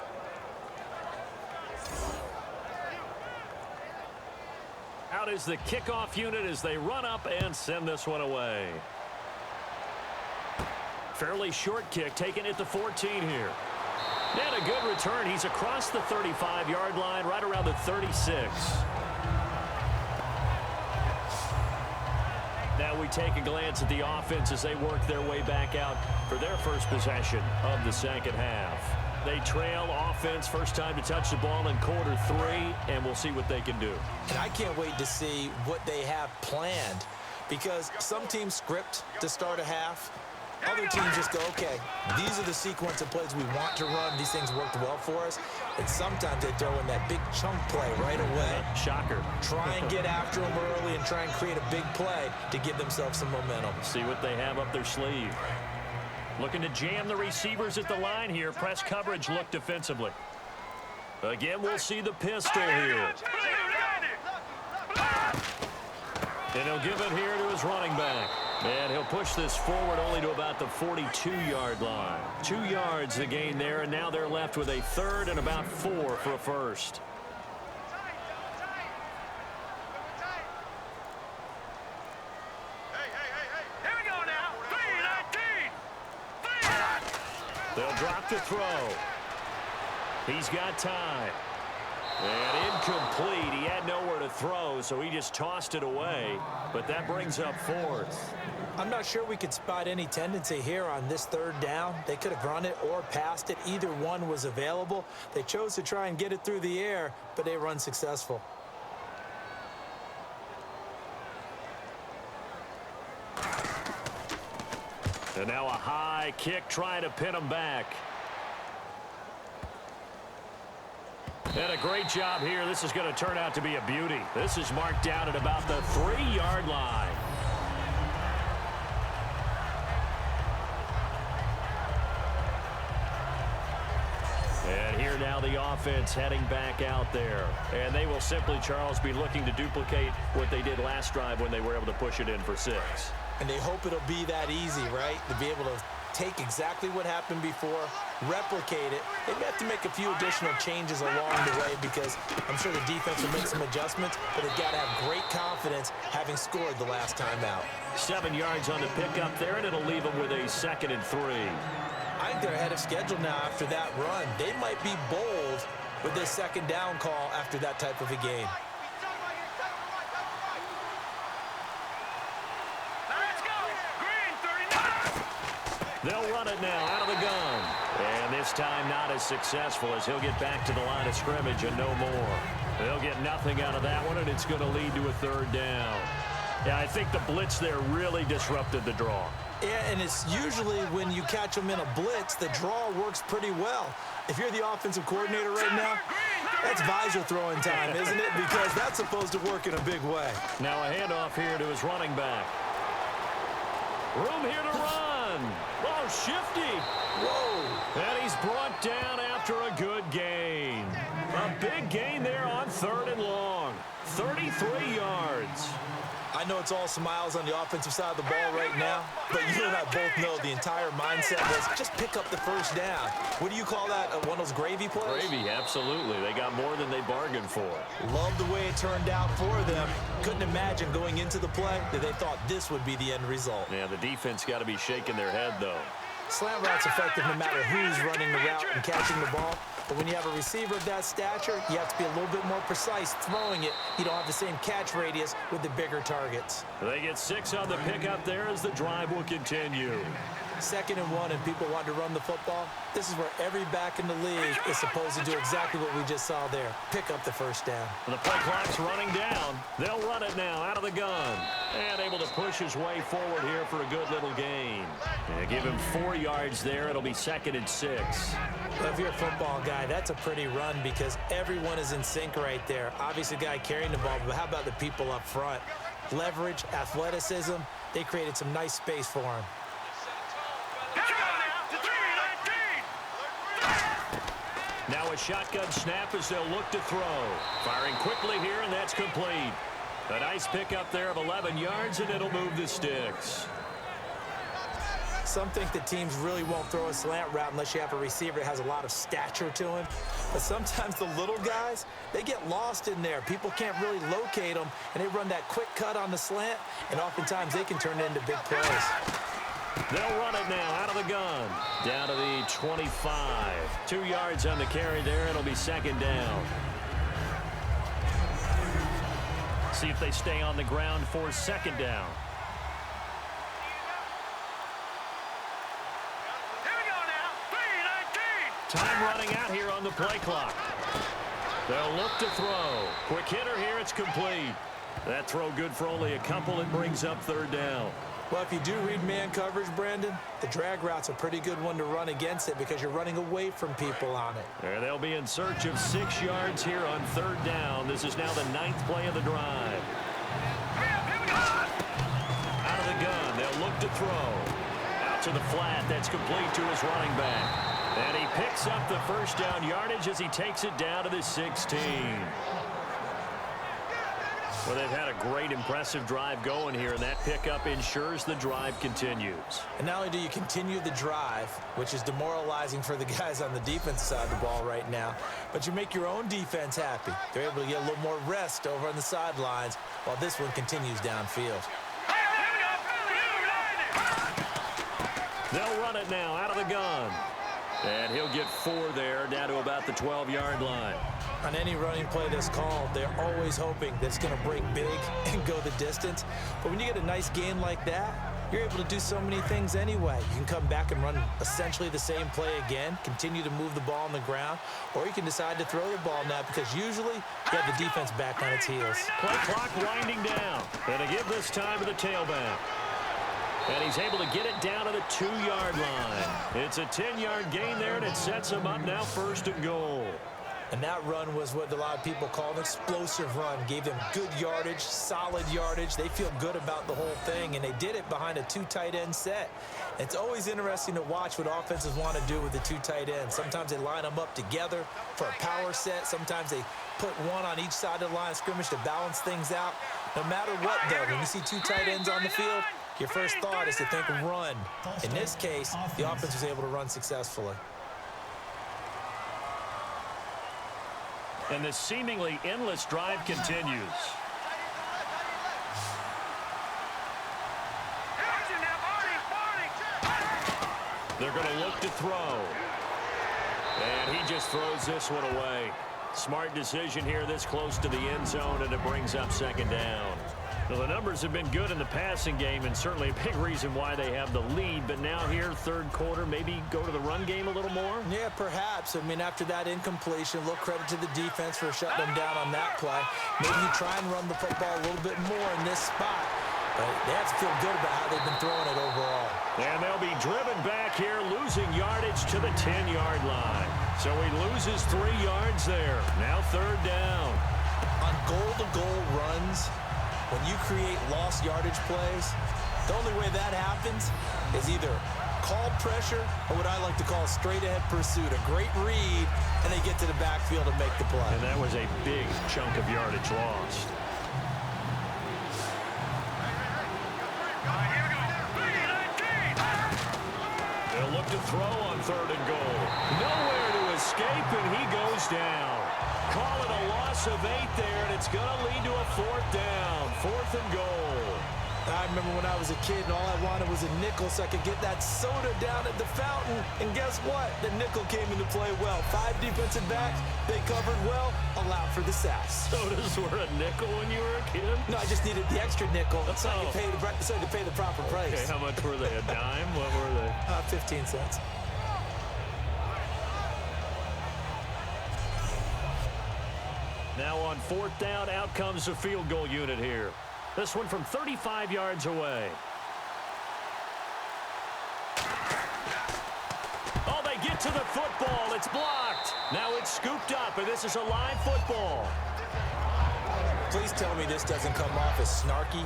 Out is the kickoff unit as they run up and send this one away. Fairly short kick, taken at the 14 here. And a good return. He's across the 35-yard line, right around the 36. Now we take a glance at the offense as they work their way back out for their first possession of the second half. They trail offense, first time to touch the ball in quarter 3, and we'll see what they can do. And I can't wait to see what they have planned, because some teams script to start a half. Other teams just go, okay, these are the sequence of plays we want to run. These things worked well for us. And sometimes they throw in that big chunk play right away. Shocker. Try and get after them early and try and create a big play to give themselves some momentum. See what they have up their sleeve. Looking to jam the receivers at the line here. Press coverage look defensively. Again, we'll see the pistol here. And he'll give it here to his running back. And he'll push this forward only to about the 42-yard line. 2 yards the gain there, and now they're left with a third and about 4 for a first. Here we go now. 3-19. They'll drop the throw. He's got time. And incomplete. He had nowhere to throw, so he just tossed it away. But that brings up 4th. I'm not sure we could spot any tendency here on this third down. They could have run it or passed it. Either one was available. They chose to try and get it through the air, but they were unsuccessful. And now a high kick trying to pin him back. And a great job here. This is going to turn out to be a beauty. This is marked down at about the 3-yard line. And here now the offense heading back out there. And they will simply, Charles, be looking to duplicate what they did last drive when they were able to push it in for 6. And they hope it'll be that easy, right? To be able to take exactly what happened before, replicate it. They may have to make a few additional changes along the way because I'm sure the defense will make some adjustments, but they've got to have great confidence having scored the last time out. 7 yards on the pickup there, and it'll leave them with a 2nd and 3. I think they're ahead of schedule now after that run. They might be bold with this second down call after that type of a game. Let's go. Green 39. They'll run it now out of the gun. And this time not as successful as he'll get back to the line of scrimmage and no more. They'll get nothing out of that one, and it's going to lead to a third down. Yeah, I think the blitz there really disrupted the draw. Yeah, and it's usually when you catch them in a blitz, the draw works pretty well. If you're the offensive coordinator right now, that's visor throwing time, isn't it? Because that's supposed to work in a big way. Now a handoff here to his running back. Room here to run. Oh, shifty. Whoa. And he's brought down after a good gain. A big gain there on 3rd and long. 33 yards. I know it's all smiles on the offensive side of the ball right now, but you and I both know the entire mindset was just pick up the first down. What do you call that? One of those gravy plays? Gravy, absolutely. They got more than they bargained for. Love the way it turned out for them. Couldn't imagine going into the play that they thought this would be the end result. Yeah, the defense got to be shaking their head, though. Slant route's effective no matter who's running the route and catching the ball. But when you have a receiver of that stature, you have to be a little bit more precise throwing it. You don't have the same catch radius with the bigger targets. They get 6 on the pickup there as the drive will continue. 2nd and 1, and people want to run the football. This is where every back in the league is supposed to do exactly what we just saw there. Pick up the first down. The play clock's running down. They'll run it now out of the gun. And able to push his way forward here for a good little gain. And give him 4 yards there. It'll be 2nd and 6. Well, if you're a football guy, that's a pretty run because everyone is in sync right there. Obviously, the guy carrying the ball, but how about the people up front? Leverage, athleticism, they created some nice space for him. Now a shotgun snap as they'll look to throw. Firing quickly here, and that's complete. A nice pickup there of 11 yards, and it'll move the sticks. Some think that teams really won't throw a slant route unless you have a receiver that has a lot of stature to him. But sometimes the little guys, they get lost in there. People can't really locate them, and they run that quick cut on the slant, and oftentimes they can turn it into big plays. They'll run it now out of the gun. Down to the 25. 2 yards on the carry there. It'll be 2nd down. See if they stay on the ground for 2nd down. Here we go now. 3-19. Time running out here on the play clock. They'll look to throw. Quick hitter here. It's complete. That throw good for only a couple. It brings up 3rd down. Well, if you do read man coverage, Brandon, the drag route's a pretty good one to run against it because you're running away from people on it. There they'll be in search of 6 yards here on 3rd down. This is now the 9th play of the drive. Out of the gun, they'll look to throw. Out to the flat, that's complete to his running back. And he picks up the 1st down yardage as he takes it down to the 16. Well, they've had a great, impressive drive going here, and that pickup ensures the drive continues. And not only do you continue the drive, which is demoralizing for the guys on the defense side of the ball right now, but you make your own defense happy. They're able to get a little more rest over on the sidelines while this one continues downfield. They'll run it now out of the gun. And he'll get 4 there, down to about the 12-yard line. On any running play that's called, they're always hoping that it's going to break big and go the distance. But when you get a nice gain like that, you're able to do so many things anyway. You can come back and run essentially the same play again, continue to move the ball on the ground, or you can decide to throw the ball now because usually you have the defense back on its heels. Play clock winding down. And to give this time to the tailback. And he's able to get it down to the 2-yard line. It's a 10-yard gain there, and it sets him up now 1st and goal. And that run was what a lot of people call an explosive run. Gave them good yardage, solid yardage. They feel good about the whole thing, and they did it behind a 2 tight end set. It's always interesting to watch what offenses want to do with the 2 tight ends. Sometimes they line them up together for a power set. Sometimes they put one on each side of the line of scrimmage to balance things out. No matter what, though, when you see 2 tight ends on the field, your first thought is to think run. In this case, the offense was able to run successfully. And the seemingly endless drive continues. They're going to look to throw. And he just throws this one away. Smart decision here this close to the end zone, and it brings up 2nd down. Well, the numbers have been good in the passing game, and certainly a big reason why they have the lead. But now here, 3rd quarter, maybe go to the run game a little more? Yeah, perhaps. I mean, after that incompletion, a little credit to the defense for shutting them down on that play. Maybe you try and run the football a little bit more in this spot. But they have to feel good about how they've been throwing it overall. And they'll be driven back here, losing yardage to the 10-yard line. So he loses 3 yards there. Now 3rd down. On goal-to-goal runs, when you create lost yardage plays, the only way that happens is either call pressure or what I like to call straight-ahead pursuit. A great read, and they get to the backfield to make the play. And that was a big chunk of yardage lost. to throw on 3rd and goal. Nowhere to escape, and he goes down. Call it a loss of 8 there, and it's going to lead to a 4th down. 4th and goal. I remember when I was a kid and all I wanted was a nickel so I could get that soda down at the fountain. And guess what? The nickel came into play well. 5 defensive backs, they covered well, allowed for the sass. Sodas were a nickel when you were a kid? No, I just needed the extra nickel so I could pay the proper price. Okay, how much were they? A dime? What were they? 15 cents. Now on 4th down, out comes the field goal unit here. This one from 35 yards away. Oh, they get to the football. It's blocked. Now it's scooped up, and this is a live football. Please tell me this doesn't come off as snarky,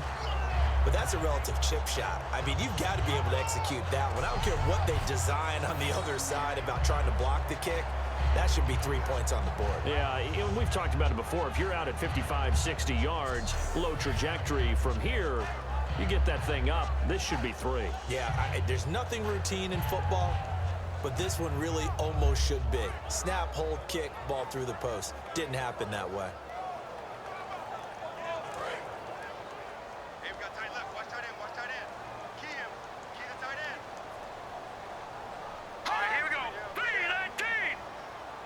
but that's a relative chip shot. I mean, you've got to be able to execute that one. I don't care what they design on the other side about trying to block the kick. That should be 3 points on the board. Yeah, we've talked about it before. If you're out at 55, 60 yards, low trajectory from here, you get that thing up. This should be 3. Yeah, there's nothing routine in football, but this one really almost should be. Snap, hold, kick, ball through the post. Didn't happen that way. Hey, we got tight left. Watch tight end. Watch tight end. Key him. Key the tight end. All right, here we go. 3-19.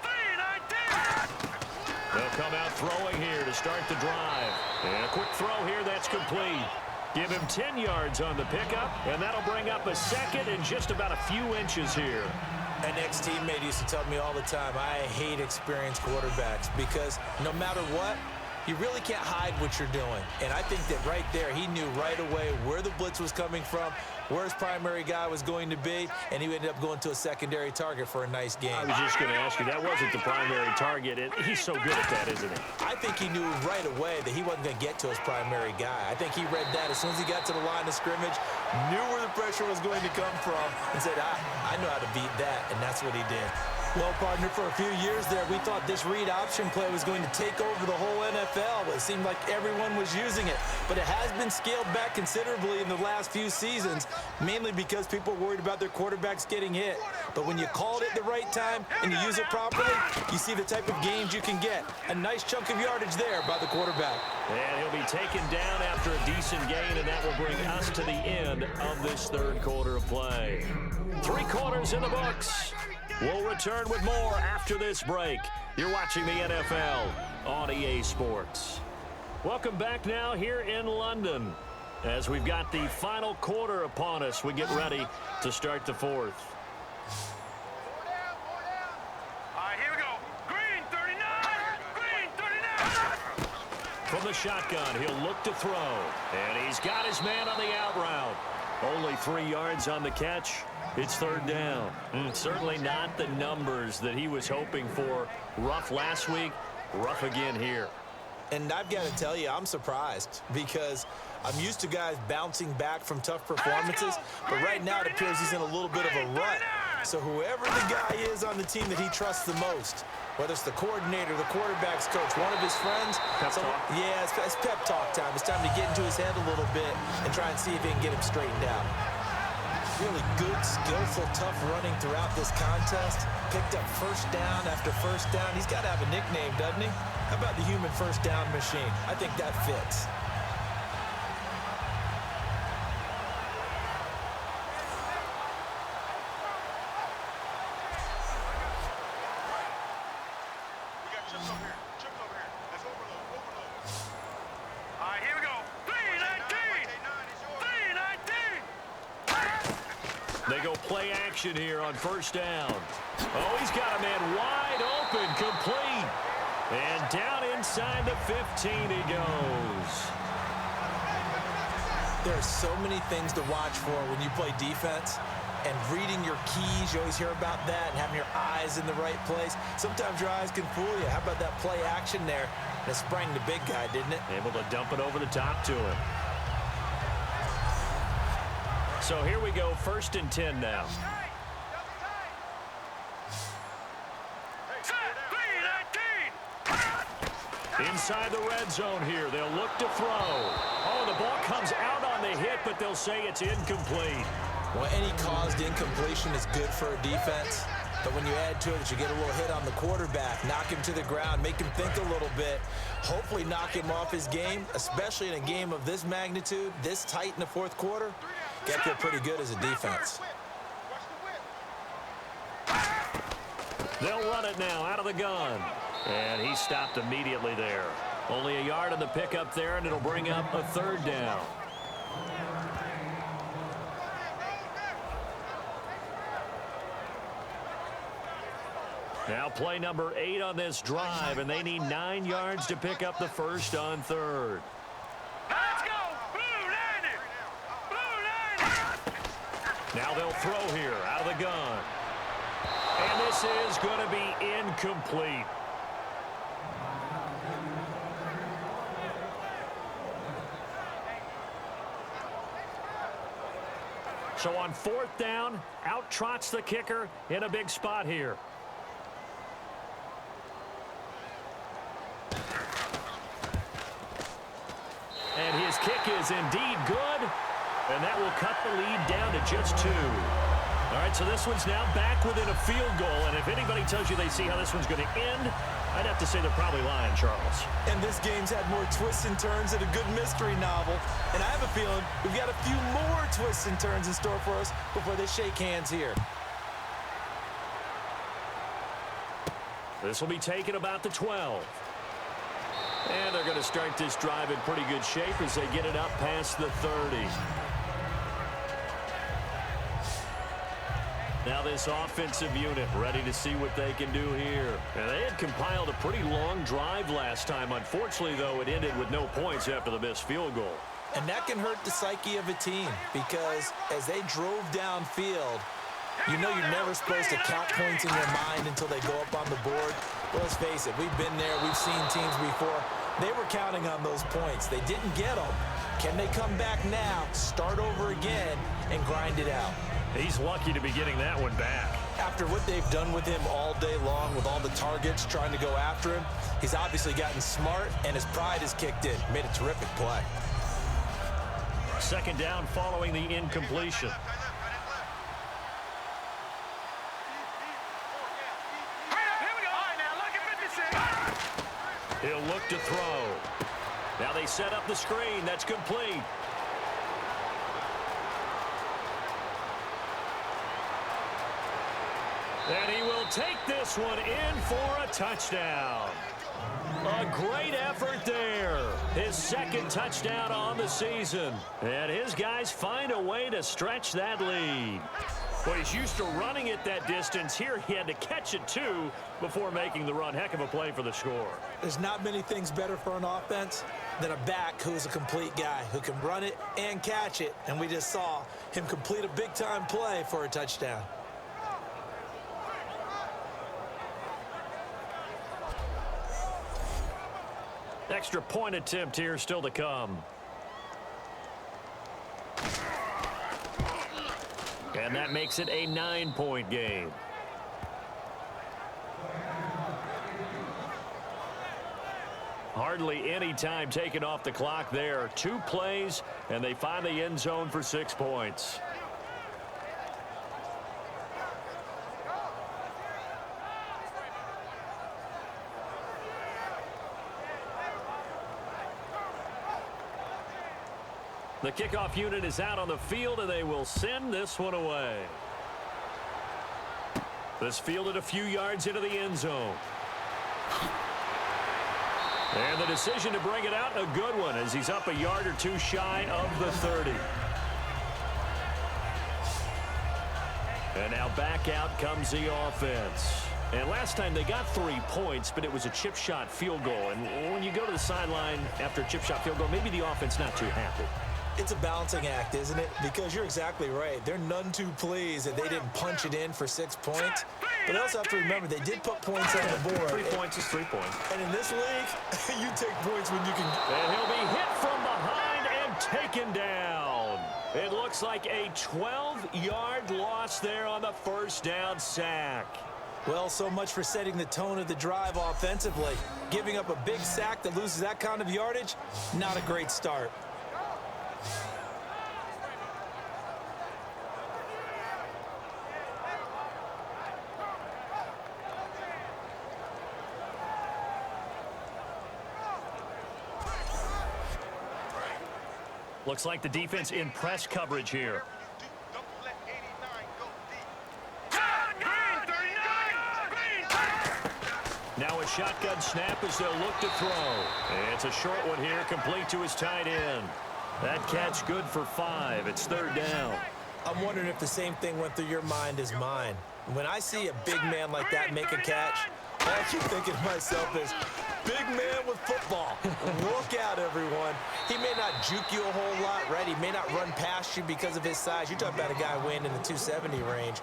3-19. They'll come out throwing here to start the drive. And a quick throw here, that's complete. Give him 10 yards on the pickup, and that'll bring up a 2nd and just about a few inches here. An ex-teammate used to tell me all the time, I hate experienced quarterbacks because no matter what, you really can't hide what you're doing. And I think that right there, he knew right away where the blitz was coming from, where his primary guy was going to be, and he ended up going to a secondary target for a nice game. I was just going to ask you, that wasn't the primary target. He's so good at that, isn't he? I think he knew right away that he wasn't going to get to his primary guy. I think he read that as soon as he got to the line of scrimmage, knew where the pressure was going to come from, and said, I know how to beat that, and that's what he did. Well, partner, for a few years there, we thought this read option play was going to take over the whole NFL. It seemed like everyone was using it, but it has been scaled back considerably in the last few seasons, mainly because people are worried about their quarterbacks getting hit. But when you call it at the right time and you use it properly, you see the type of gains you can get. A nice chunk of yardage there by the quarterback. And he'll be taken down after a decent gain, and that will bring us to the end of this 3rd quarter of play. 3 quarters in the books. We'll return with more after this break. You're watching the NFL on EA Sports. Welcome back now here in London. As we've got the final quarter upon us, we get ready to start the 4th. All right, here we go. Green 39. Green 39. From the shotgun, he'll look to throw. And he's got his man on the out route. Only 3 yards on the catch. It's 3rd down. Certainly not the numbers that he was hoping for. Rough last week, rough again here. And I've got to tell you, I'm surprised because I'm used to guys bouncing back from tough performances, but right now it appears he's in a little bit of a rut. So whoever the guy is on the team that he trusts the most, whether it's the coordinator, the quarterback's coach, one of his friends. Yeah, it's pep talk time. It's time to get into his head a little bit and try and see if he can get him straightened out. Really good, skillful, tough running throughout this contest. Picked up first down after first down. He's got to have a nickname, doesn't he? How about the human first down machine? I think that fits. We got chips over here. Chips over here. Let's overload. Overload. All right, here we go. 3-19. 3-19. They go play action here on first down. Oh, he's got a man wide open, complete. And down inside the 15 he goes. There's so many things to watch for when you play defense. And reading your keys, you always hear about that, and having your eyes in the right place. Sometimes your eyes can fool you. How about that play action there? And it sprang the big guy, didn't it? Able to dump it over the top to him. So here we go, 1st and 10 now. Inside the red zone here, they'll look to throw. Oh, the ball comes out on the hit, but it, they'll say it's incomplete. Well, any caused incompletion is good for a defense. But when you add to it, you get a little hit on the quarterback, knock him to the ground, make him think a little bit, hopefully knock him off his game, especially in a game of this magnitude, this tight in the fourth quarter. Got to feel pretty good as a defense. They'll run it now out of the gun. And he stopped immediately there. Only a yard on the pickup there, and it'll bring up a third down. Now play number 8 on this drive, and they need 9 yards to pick up the first on third. Let's go! Blue landed! Blue landed! Now they'll throw here out of the gun. And this is going to be incomplete. So on fourth down, out trots the kicker in a big spot here. And his kick is indeed good, and that will cut the lead down to just 2. All right, so this one's now back within a field goal, and if anybody tells you they see how this one's going to end, I'd have to say they're probably lying, Charles. And this game's had more twists and turns than a good mystery novel, and I have a feeling we've got a few more twists and turns in store for us before they shake hands here. This will be taken about the 12. And they're going to start this drive in pretty good shape as they get it up past the 30. Now this offensive unit ready to see what they can do here. And they had compiled a pretty long drive last time. Unfortunately, though, it ended with no points after the missed field goal. And that can hurt the psyche of a team because as they drove downfield, you know you're never supposed to count points in your mind until they go up on the board. Well, let's face it, we've been there, we've seen teams before. They were counting on those points. They didn't get them. Can they come back now, start over again, and grind it out? He's lucky to be getting that one back. After what they've done with him all day long with all the targets trying to go after him, he's obviously gotten smart, and his pride has kicked in. Made a terrific play. Second down following the incompletion. He'll look to throw. Now they set up the screen. That's complete. And he will take this one in for a touchdown. A great effort there. His second touchdown on the season. And his guys find a way to stretch that lead. Well, he's used to running it that distance. Here he had to catch it, too, before making the run. Heck of a play for the score. There's not many things better for an offense than a back who is a complete guy who can run it and catch it. And we just saw him complete a big-time play for a touchdown. Extra point attempt here still to come. And that makes it a 9-point game. Hardly any time taken off the clock there. 2 plays, and they find the end zone for 6 points. The kickoff unit is out on the field, and they will send this one away. This fielded a few yards into the end zone. And the decision to bring it out, a good one, as he's up a yard or 2 shy of the 30. And now back out comes the offense. And last time they got 3 points, but it was a chip shot field goal. And when you go to the sideline after a chip shot field goal, maybe the offense not too happy. It's a balancing act, isn't it? Because you're exactly right. They're none too pleased that they didn't punch it in for 6 points. But they also have to remember they did put points on the board. 3 points is 3 points. And in this league, you take points when you can. And he'll be hit from behind and taken down. It looks like a 12-yard loss there on the first down sack. Well, so much for setting the tone of the drive offensively. Giving up a big sack that loses that kind of yardage, not a great start. Looks like the defense in press coverage here. Don't let 89 go deep. Now a shotgun snap as they'll look to throw. It's a short one here, complete to his tight end. That catch good for 5. It's 3rd down. I'm wondering if the same thing went through your mind as mine. When I see a big man like that make a catch, all I keep thinking to myself is, big man with football. Look out, everyone. He may not juke you a whole lot, right? He may not run past you because of his size. You're talking about a guy weighing in the 270 range.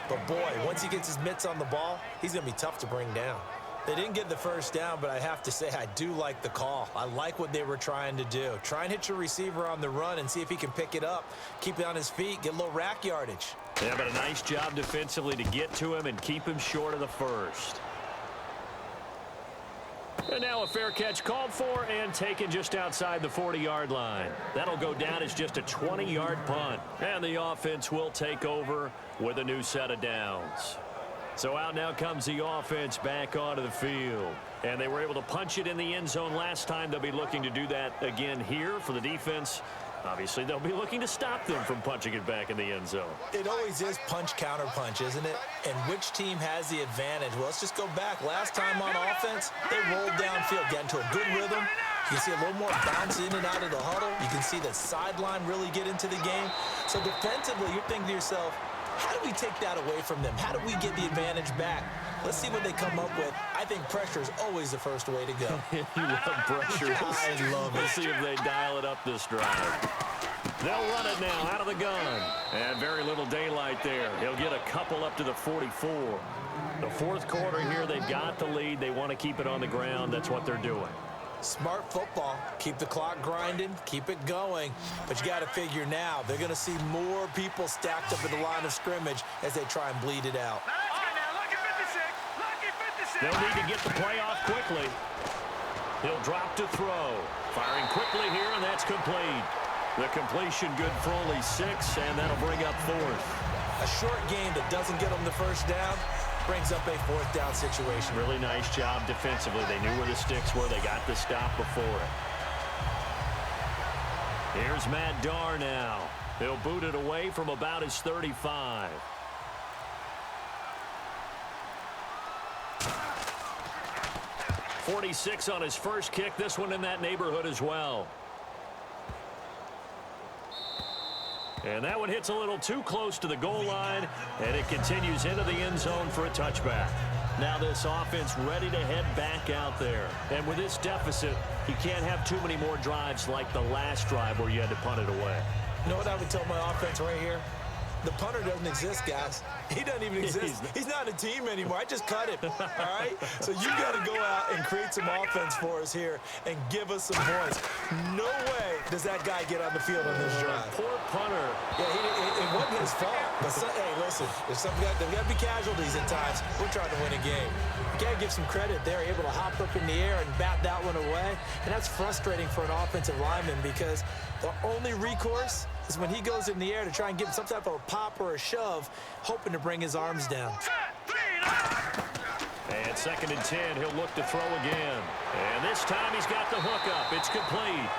But, boy, once he gets his mitts on the ball, he's going to be tough to bring down. They didn't get the first down, but I have to say I do like the call. I like what they were trying to do. Try and hit your receiver on the run and see if he can pick it up, keep it on his feet, get a little rack yardage. Yeah, but a nice job defensively to get to him and keep him short of the first. And now a fair catch called for and taken just outside the 40-yard line. That'll go down as just a 20-yard punt. And the offense will take over with a new set of downs. So out now comes the offense back onto the field. And they were able to punch it in the end zone last time. They'll be looking to do that again here for the defense. Obviously, they'll be looking to stop them from punching it back in the end zone. It always is punch-counter-punch, isn't it? And which team has the advantage? Well, let's just go back. Last time on offense, they rolled downfield, got into a good rhythm. You can see a little more bounce in and out of the huddle. You can see the sideline really get into the game. So defensively, you're thinking to yourself, how do we take that away from them? How do we get the advantage back? Let's see what they come up with. I think pressure is always the first way to go. You love pressure. I love it. We'll see if they dial it up this drive. They'll run it now out of the gun. And very little daylight there. He'll get a couple up to the 44. The fourth quarter here, they've got the lead. They want to keep it on the ground. That's what they're doing. Smart football. Keep the clock grinding. Keep it going. But you got to figure now, they're going to see more people stacked up at the line of scrimmage as they try and bleed it out. They'll need to get the play off quickly. He'll drop to throw. Firing quickly here, and that's complete. The completion good for only 6, and that'll bring up 4th. A short game that doesn't get them the first down brings up a 4th down situation. Really nice job defensively. They knew where the sticks were. They got the stop before it. Here's Matt Darr now. He'll boot it away from about his 35. .46 on his first kick. This one in that neighborhood as well. And that one hits a little too close to the goal line, and it continues into the end zone for a touchback. Now this offense ready to head back out there. And with this deficit, you can't have too many more drives like the last drive where you had to punt it away. You know what I would tell my offense right here? The punter doesn't exist, guys. He doesn't even exist. He's not a team anymore. I just cut him, all right? So you got to go out and create some offense for us here and give us some points. No way does that guy get on the field on this drive. Poor punter. Yeah, it wasn't his fault. But hey, listen, there's got to be casualties at times. We're trying to win a game. You got to give some credit. They're able to hop up in the air and bat that one away. And that's frustrating for an offensive lineman because the only recourse is when he goes in the air to try and get some type of a pop or a shove, hoping to bring his arms down. And 2nd and 10, he'll look to throw again. And this time he's got the hook up. It's complete.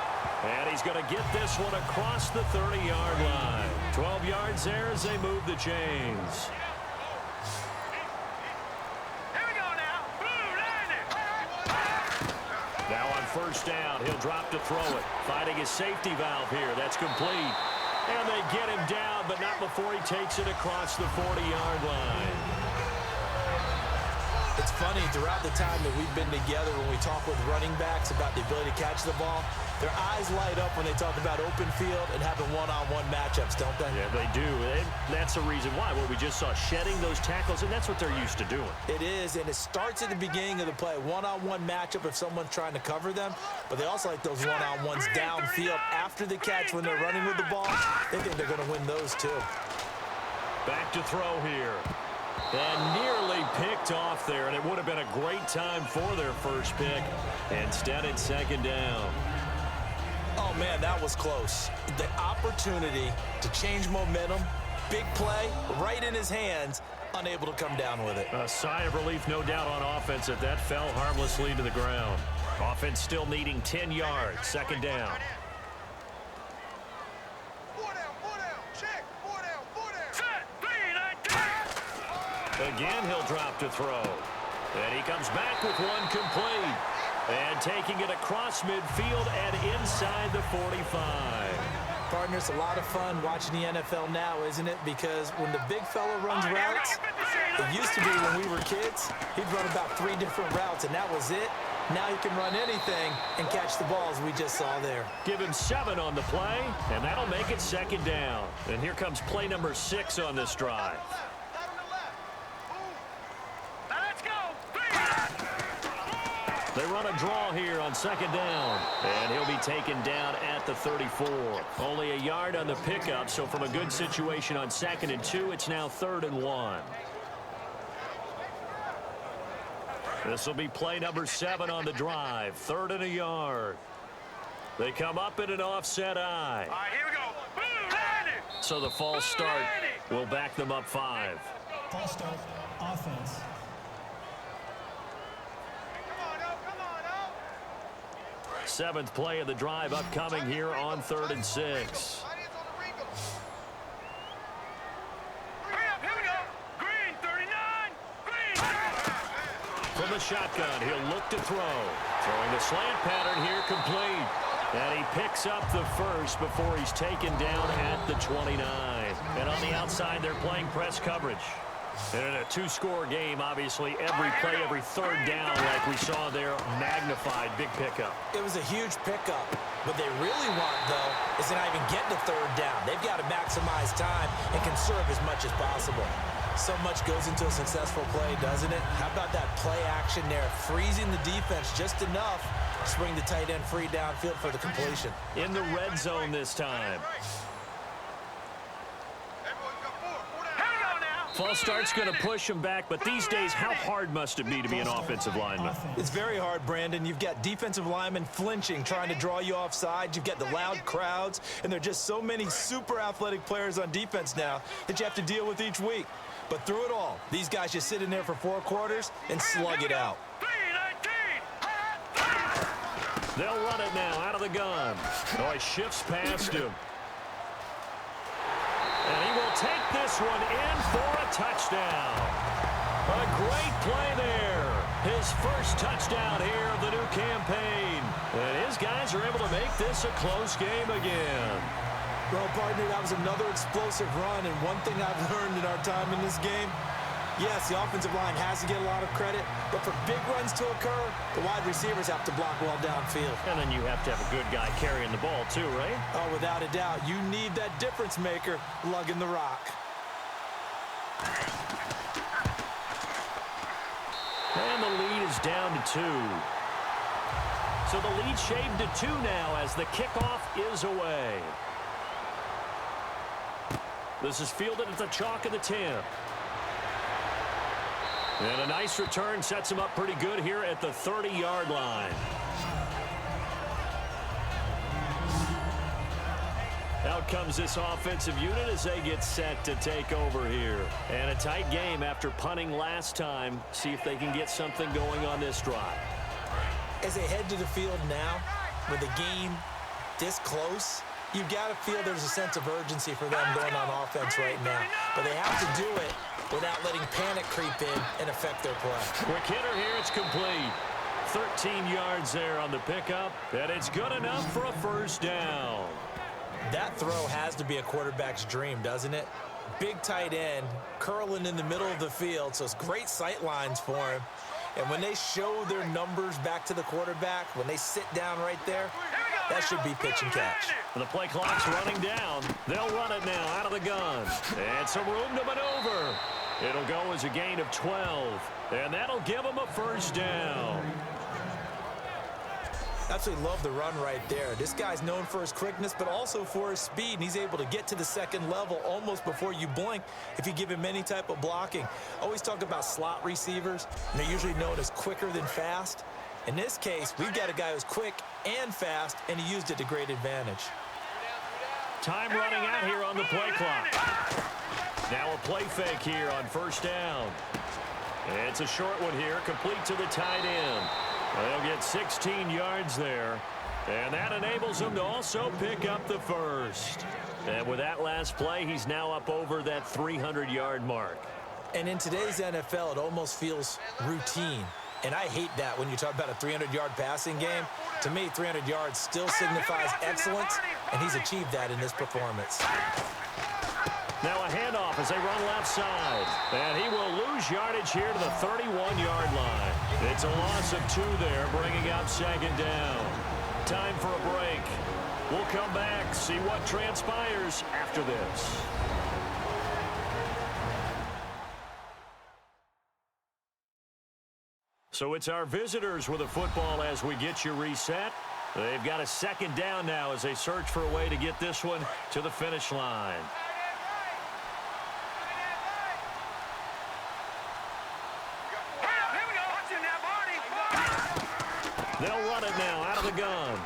And he's going to get this one across the 30-yard line. 12 yards there as they move the chains. Now on 1st down, he'll drop to throw it. Finding his safety valve here. That's complete. And they get him down, but not before he takes it across the 40-yard line. It's funny, throughout the time that we've been together, when we talk with running backs about the ability to catch the ball, their eyes light up when they talk about open field and having one-on-one matchups, don't they? Yeah, they do. And that's the reason why. Well, we just saw shedding those tackles, and that's what they're used to doing. It is, and it starts at the beginning of the play. One-on-one matchup if someone's trying to cover them, but they also like those one-on-ones downfield after the catch when they're running with the ball. They think they're going to win those, too. Back to throw here. And nearly picked off there, and it would have been a great time for their first pick. Instead, it's 2nd down. Oh, man, that was close. The opportunity to change momentum, big play, right in his hands, unable to come down with it. A sigh of relief, no doubt, on offense that fell harmlessly to the ground. Offense still needing 10 yards, 2nd down. Again, he'll drop to throw. And he comes back with one complete. And taking it across midfield and inside the 45. Partner, it's a lot of fun watching the NFL now, isn't it? Because when the big fella runs routes, it used to be when we were kids, he'd run about 3 different routes, and that was it. Now he can run anything and catch the balls we just saw there. Give him 7 on the play, and that'll make it 2nd down. And here comes play number 6 on this drive. They run a draw here on 2nd down, and he'll be taken down at the 34. Only a yard on the pickup, so from a good situation on 2nd and 2, it's now 3rd and 1. This will be play number 7 on the drive, 3rd and a yard. They come up in an offset eye. All right, here we go. Boom, So the false start will back them up 5. False start, offense. 7th play of the drive upcoming here on 3rd and 6. Here we go. Green, 39. Green. From the shotgun, he'll look to throw. Throwing the slant pattern here complete. And he picks up the first before he's taken down at the 29. And on the outside, they're playing press coverage. And in a 2-score game, obviously, every play, every 3rd down, like we saw there, magnified, big pickup. It was a huge pickup. What they really want, though, is to not even get to 3rd down. They've got to maximize time and conserve as much as possible. So much goes into a successful play, doesn't it? How about that play action there, freezing the defense just enough to swing the tight end free downfield for the completion. In the red zone this time. False start's going to push him back, but these days, how hard must it be to be an offensive lineman? It's very hard, Brandon. You've got defensive linemen flinching, trying to draw you offside. You've got the loud crowds, and there are just so many super athletic players on defense now that you have to deal with each week. But through it all, these guys just sit in there for 4 quarters and slug it out. They'll run it now out of the gun. Oh, he shifts past him. And he will take this one in for a touchdown. A great play there. His first touchdown here of the new campaign. And his guys are able to make this a close game again. Well, partner, that was another explosive run, and one thing I've learned in our time in this game, yes, the offensive line has to get a lot of credit, but for big runs to occur, the wide receivers have to block well downfield. And then you have to have a good guy carrying the ball too, right? Oh, without a doubt. You need that difference maker lugging the rock. And the lead is down to 2. So the lead shaved to 2 now as the kickoff is away. This is fielded at the chalk of the 10. And a nice return sets him up pretty good here at the 30-yard line. Out comes this offensive unit as they get set to take over here. And a tight game after punting last time. See if they can get something going on this drive. As they head to the field now, with the game this close, you've got to feel there's a sense of urgency for them going on offense right now. But they have to do it without letting panic creep in and affect their play. Quick hitter here, it's complete. 13 yards there on the pickup, and it's good enough for a first down. That throw has to be a quarterback's dream, doesn't it? Big tight end, curling in the middle of the field, so it's great sight lines for him. And when they show their numbers back to the quarterback, when they sit down right there, that should be pitch and catch. The play clock's running down. They'll run it now out of the gun. And some room to maneuver. It'll go as a gain of 12. And that'll give them a first down. Absolutely love the run right there. This guy's known for his quickness, but also for his speed. And he's able to get to the second level almost before you blink if you give him any type of blocking. Always talk about slot receivers, and they're usually known as quicker than fast. In this case, we've got a guy who's quick and fast, and he used it to great advantage. Time running out here on the play clock. Now a play fake here on first down. It's a short one here, complete to the tight end. They'll get 16 yards there, and that enables them to also pick up the first. And with that last play, he's now up over that 300-yard mark. And in today's NFL, it almost feels routine. And I hate that when you talk about a 300-yard passing game. To me, 300 yards still signifies excellence, and he's achieved that in this performance. Now a handoff as they run left side. And he will lose yardage here to the 31-yard line. It's a loss of 2 there, bringing up second down. Time for a break. We'll come back, see what transpires after this. So it's our visitors with a football as we get you reset. They've got a second down now as they search for a way to get this one to the finish line. They'll run it now out of the gun.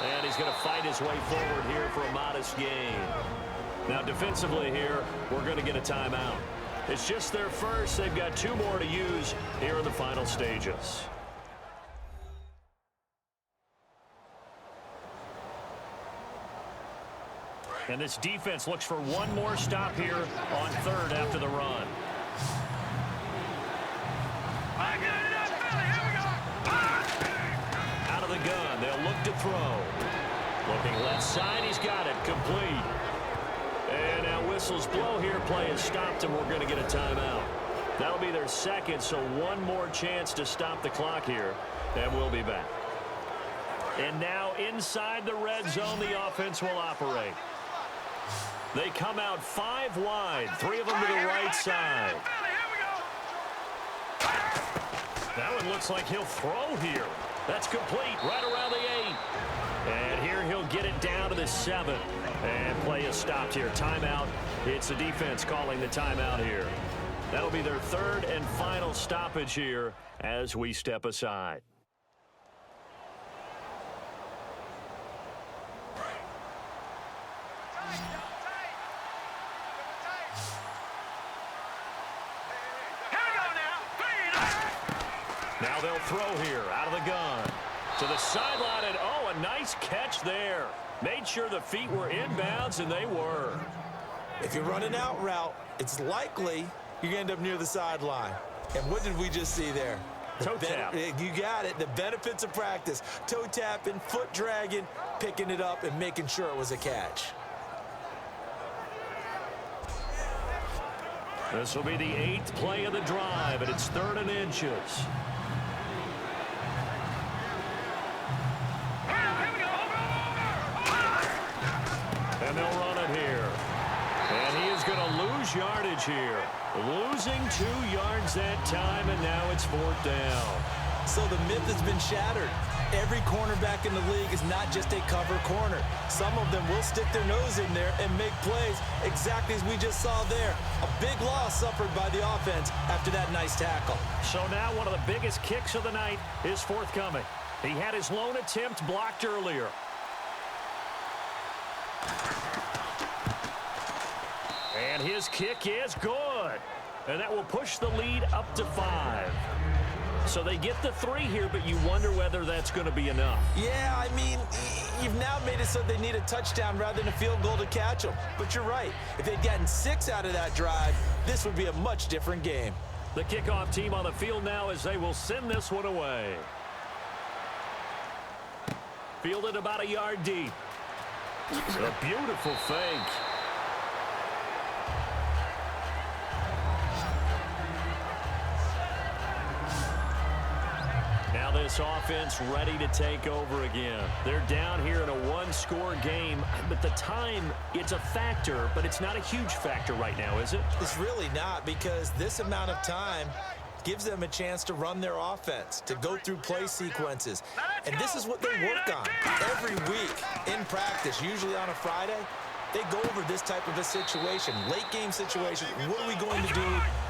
And he's going to fight his way forward here for a modest gain. Now defensively here, we're going to get a timeout. It's just their first. They've got 2 more to use here in the final stages. And this defense looks for one more stop here on third after the run. Out of the gun, they'll look to throw. Looking left side, he's got it, complete. And now whistles blow here, play is stopped, and we're going to get a timeout. That'll be their second, so one more chance to stop the clock here, and we'll be back. And now inside the red zone, the offense will operate. They come out 5 wide, 3 of them to the right side. That one looks like he'll throw here. That's complete, right around the 8. And here he'll get it down to the 7. And play is stopped here. Timeout. It's the defense calling the timeout here. That'll be their third and final stoppage here as we step aside. Now they'll throw here out of the gun to the sideline, and oh, a nice catch there. Made sure the feet were inbounds, and they were. If you're running out route, it's likely you're going to end up near the sideline. And what did we just see there? Toe tap. You got it. The benefits of practice. Toe tapping, foot dragging, picking it up, and making sure it was a catch. This will be the 8th play of the drive, and it's 3rd and inches. And they'll run it here. And he is going to lose yardage here. Losing 2 yards that time, and now it's 4th down. So the myth has been shattered. Every cornerback in the league is not just a cover corner. Some of them will stick their nose in there and make plays exactly as we just saw there. A big loss suffered by the offense after that nice tackle. So now one of the biggest kicks of the night is forthcoming. He had his lone attempt blocked earlier. And his kick is good. And that will push the lead up to 5. So they get the 3 here, but you wonder whether that's going to be enough. Yeah, I mean, you've now made it so they need a touchdown rather than a field goal to catch them. But you're right. If they'd gotten 6 out of that drive, this would be a much different game. The kickoff team on the field now as they will send this one away. Fielded about a yard deep. A beautiful fake. Now this offense ready to take over again. They're down here in a 1-score game, but the time, it's a factor, but it's not a huge factor right now, is it? It's really not, because this amount of time gives them a chance to run their offense, to go through play sequences. And this is what they work on every week in practice, usually on a Friday. They go over this type of a situation, late game situation. What are we going to do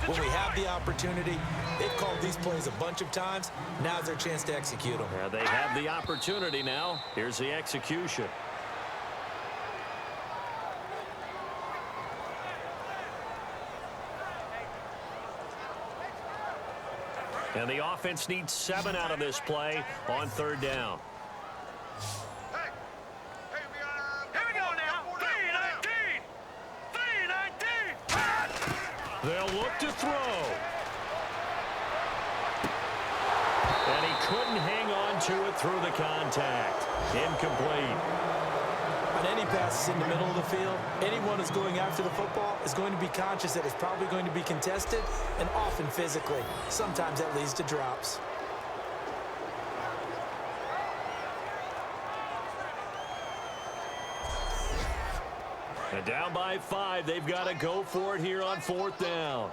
when we have the opportunity? They've called these plays a bunch of times. Now's their chance to execute them. Yeah, they have the opportunity now. Here's the execution. And the offense needs 7 out of this play on 3rd down. They'll look to throw. And he couldn't hang on to it through the contact. Incomplete. On any passes in the middle of the field, anyone who's going after the football is going to be conscious that it's probably going to be contested, and often physically. Sometimes that leads to drops. And down by 5, they've got to go for it here on 4th down.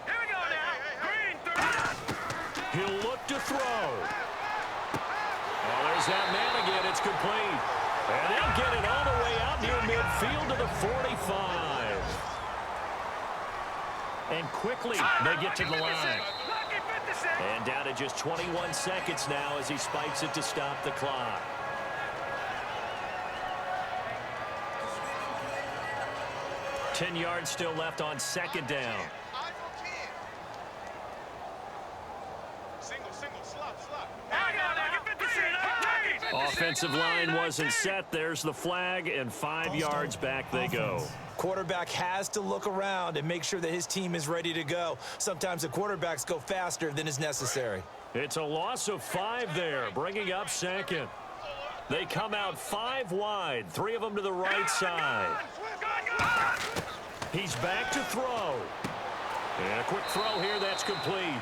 Here we go now. Green 39. He'll look to throw. Oh, there's that man again. It's complete. And they'll get it all the way out near midfield to the 45. And quickly, they get to the line. And down to just 21 seconds now as he spikes it to stop the clock. Ten yards still left on 2nd down. Offensive line wasn't set. There's the flag, and 5 yards back they go. Quarterback has to look around and make sure that his team is ready to go. Sometimes the quarterbacks go faster than is necessary. It's a loss of 5 there, bringing up 2nd. They come out 5 wide, 3 of them to the right side. He's back to throw. And a quick throw here, that's complete.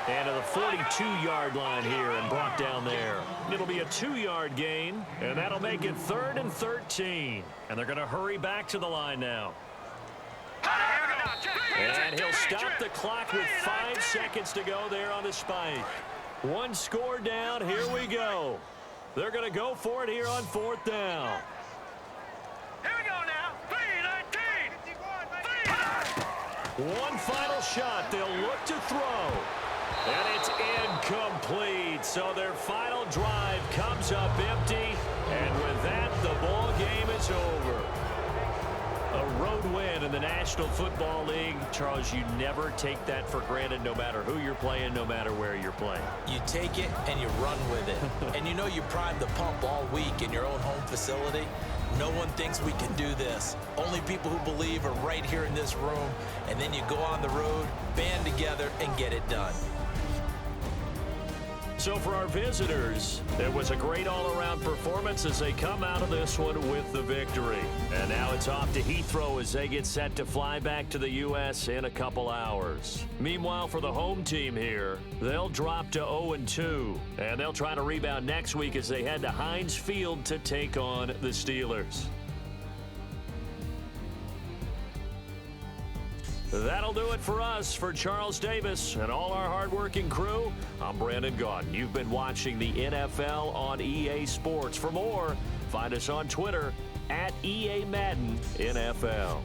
And to the 42-yard line here and brought down there. It'll be a 2-yard gain, and that'll make it 3rd and 13. And they're going to hurry back to the line now. And he'll stop the clock with 5 seconds to go there on the spike. 1 score down, here we go. They're going to go for it here on 4th down. Here we go now. 3-19. 1 final shot. They'll look to throw. And it's incomplete. So their final drive comes up empty. And with that, the ball game is over. A road win in the National Football League. Charles, you never take that for granted no matter who you're playing, no matter where you're playing. You take it and you run with it. And you know you primed the pump all week in your own home facility. No one thinks we can do this. Only people who believe are right here in this room. And then you go on the road, band together, and get it done. So for our visitors, it was a great all-around performance as they come out of this one with the victory. And now it's off to Heathrow as they get set to fly back to the U.S. in a couple hours. Meanwhile, for the home team here, they'll drop to 0-2. And they'll try to rebound next week as they head to Heinz Field to take on the Steelers. That'll do it for us. For Charles Davis and all our hardworking crew, I'm Brandon Gaudin. You've been watching the NFL on EA Sports. For more, find us on Twitter @EA Madden NFL.